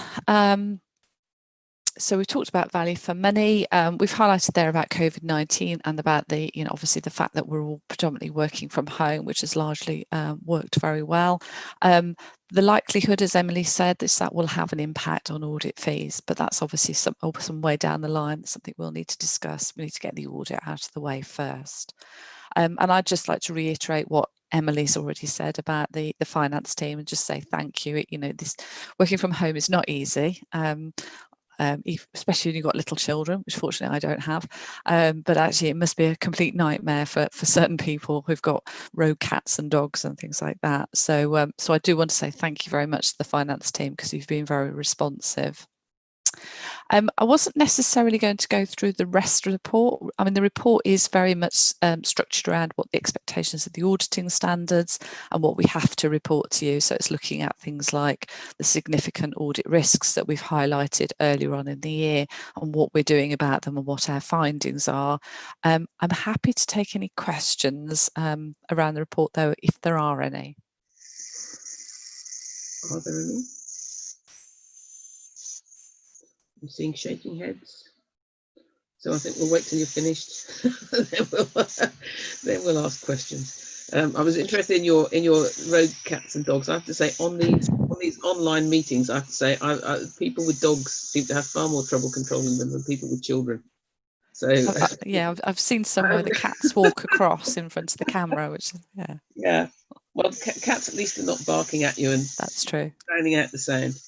So we've talked about value for money. We've highlighted there about COVID-19 and about the, obviously the fact that we're all predominantly working from home, which has largely worked very well. The likelihood, as Emily said, is that will have an impact on audit fees, but that's obviously some way down the line, something we'll need to discuss. We need to get the audit out of the way first. And I'd just like to reiterate what Emily's already said about the finance team and just say thank you. This working from home is not easy. Especially when you've got little children, which fortunately I don't have, but actually it must be a complete nightmare for certain people who've got rogue cats and dogs and things like that. So I do want to say thank you very much to the finance team, because you've been very responsive. I wasn't necessarily going to go through the rest of the report. I mean, the report is very much structured around what the expectations of the auditing standards and what we have to report to you. So it's looking at things like the significant audit risks that we've highlighted earlier on in the year and what we're doing about them and what our findings are. I'm happy to take any questions around the report, though, if there are any. Are there any? I'm seeing shaking heads. So I think we'll wait till you're finished. then we'll ask questions. I was interested in your road cats and dogs. I have to say, on these online meetings, I have to say, people with dogs seem to have far more trouble controlling them than people with children. So yeah, I've seen some where the cats walk across in front of the camera, which yeah. Well, cats at least are not barking at you and that's true. drowning out the sound.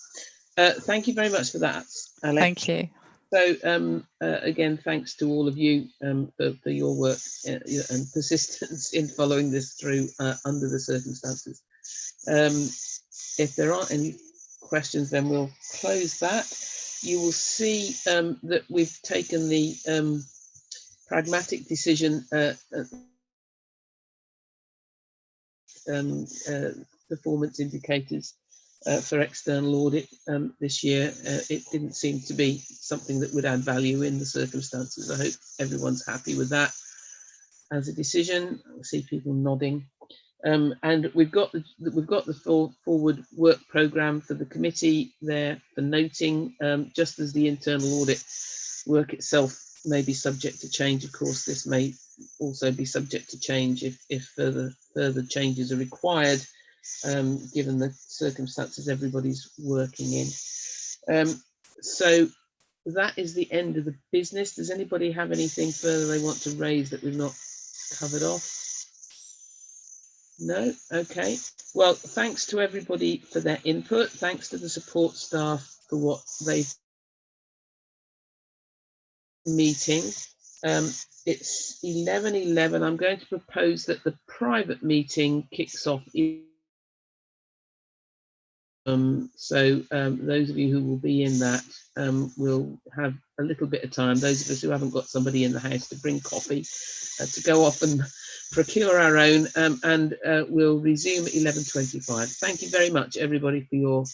Thank you very much for that, Alex. Thank you. So again, thanks to all of you for your work and persistence in following this through under the circumstances. If there aren't any questions, then we'll close that. You will see that we've taken the pragmatic decision performance indicators for external audit this year. It didn't seem to be something that would add value in the circumstances. I hope everyone's happy with that as a decision. I see people nodding. And we've got the forward work programme for the committee there for noting, just as the internal audit work itself may be subject to change. Of course, this may also be subject to change if further changes are required, given the circumstances everybody's working in. So that is the end of the business. Does anybody have anything further they want to raise that we've not covered off? No? Okay. Well, thanks to everybody for their input. Thanks to the support staff for what they've meeting. It's 11:11. I'm going to propose that the private meeting kicks off. Those of you who will be in that will have a little bit of time. Those of us who haven't got somebody in the house to bring coffee to go off and procure our own, and we'll resume at 11:25. Thank you very much, everybody, for your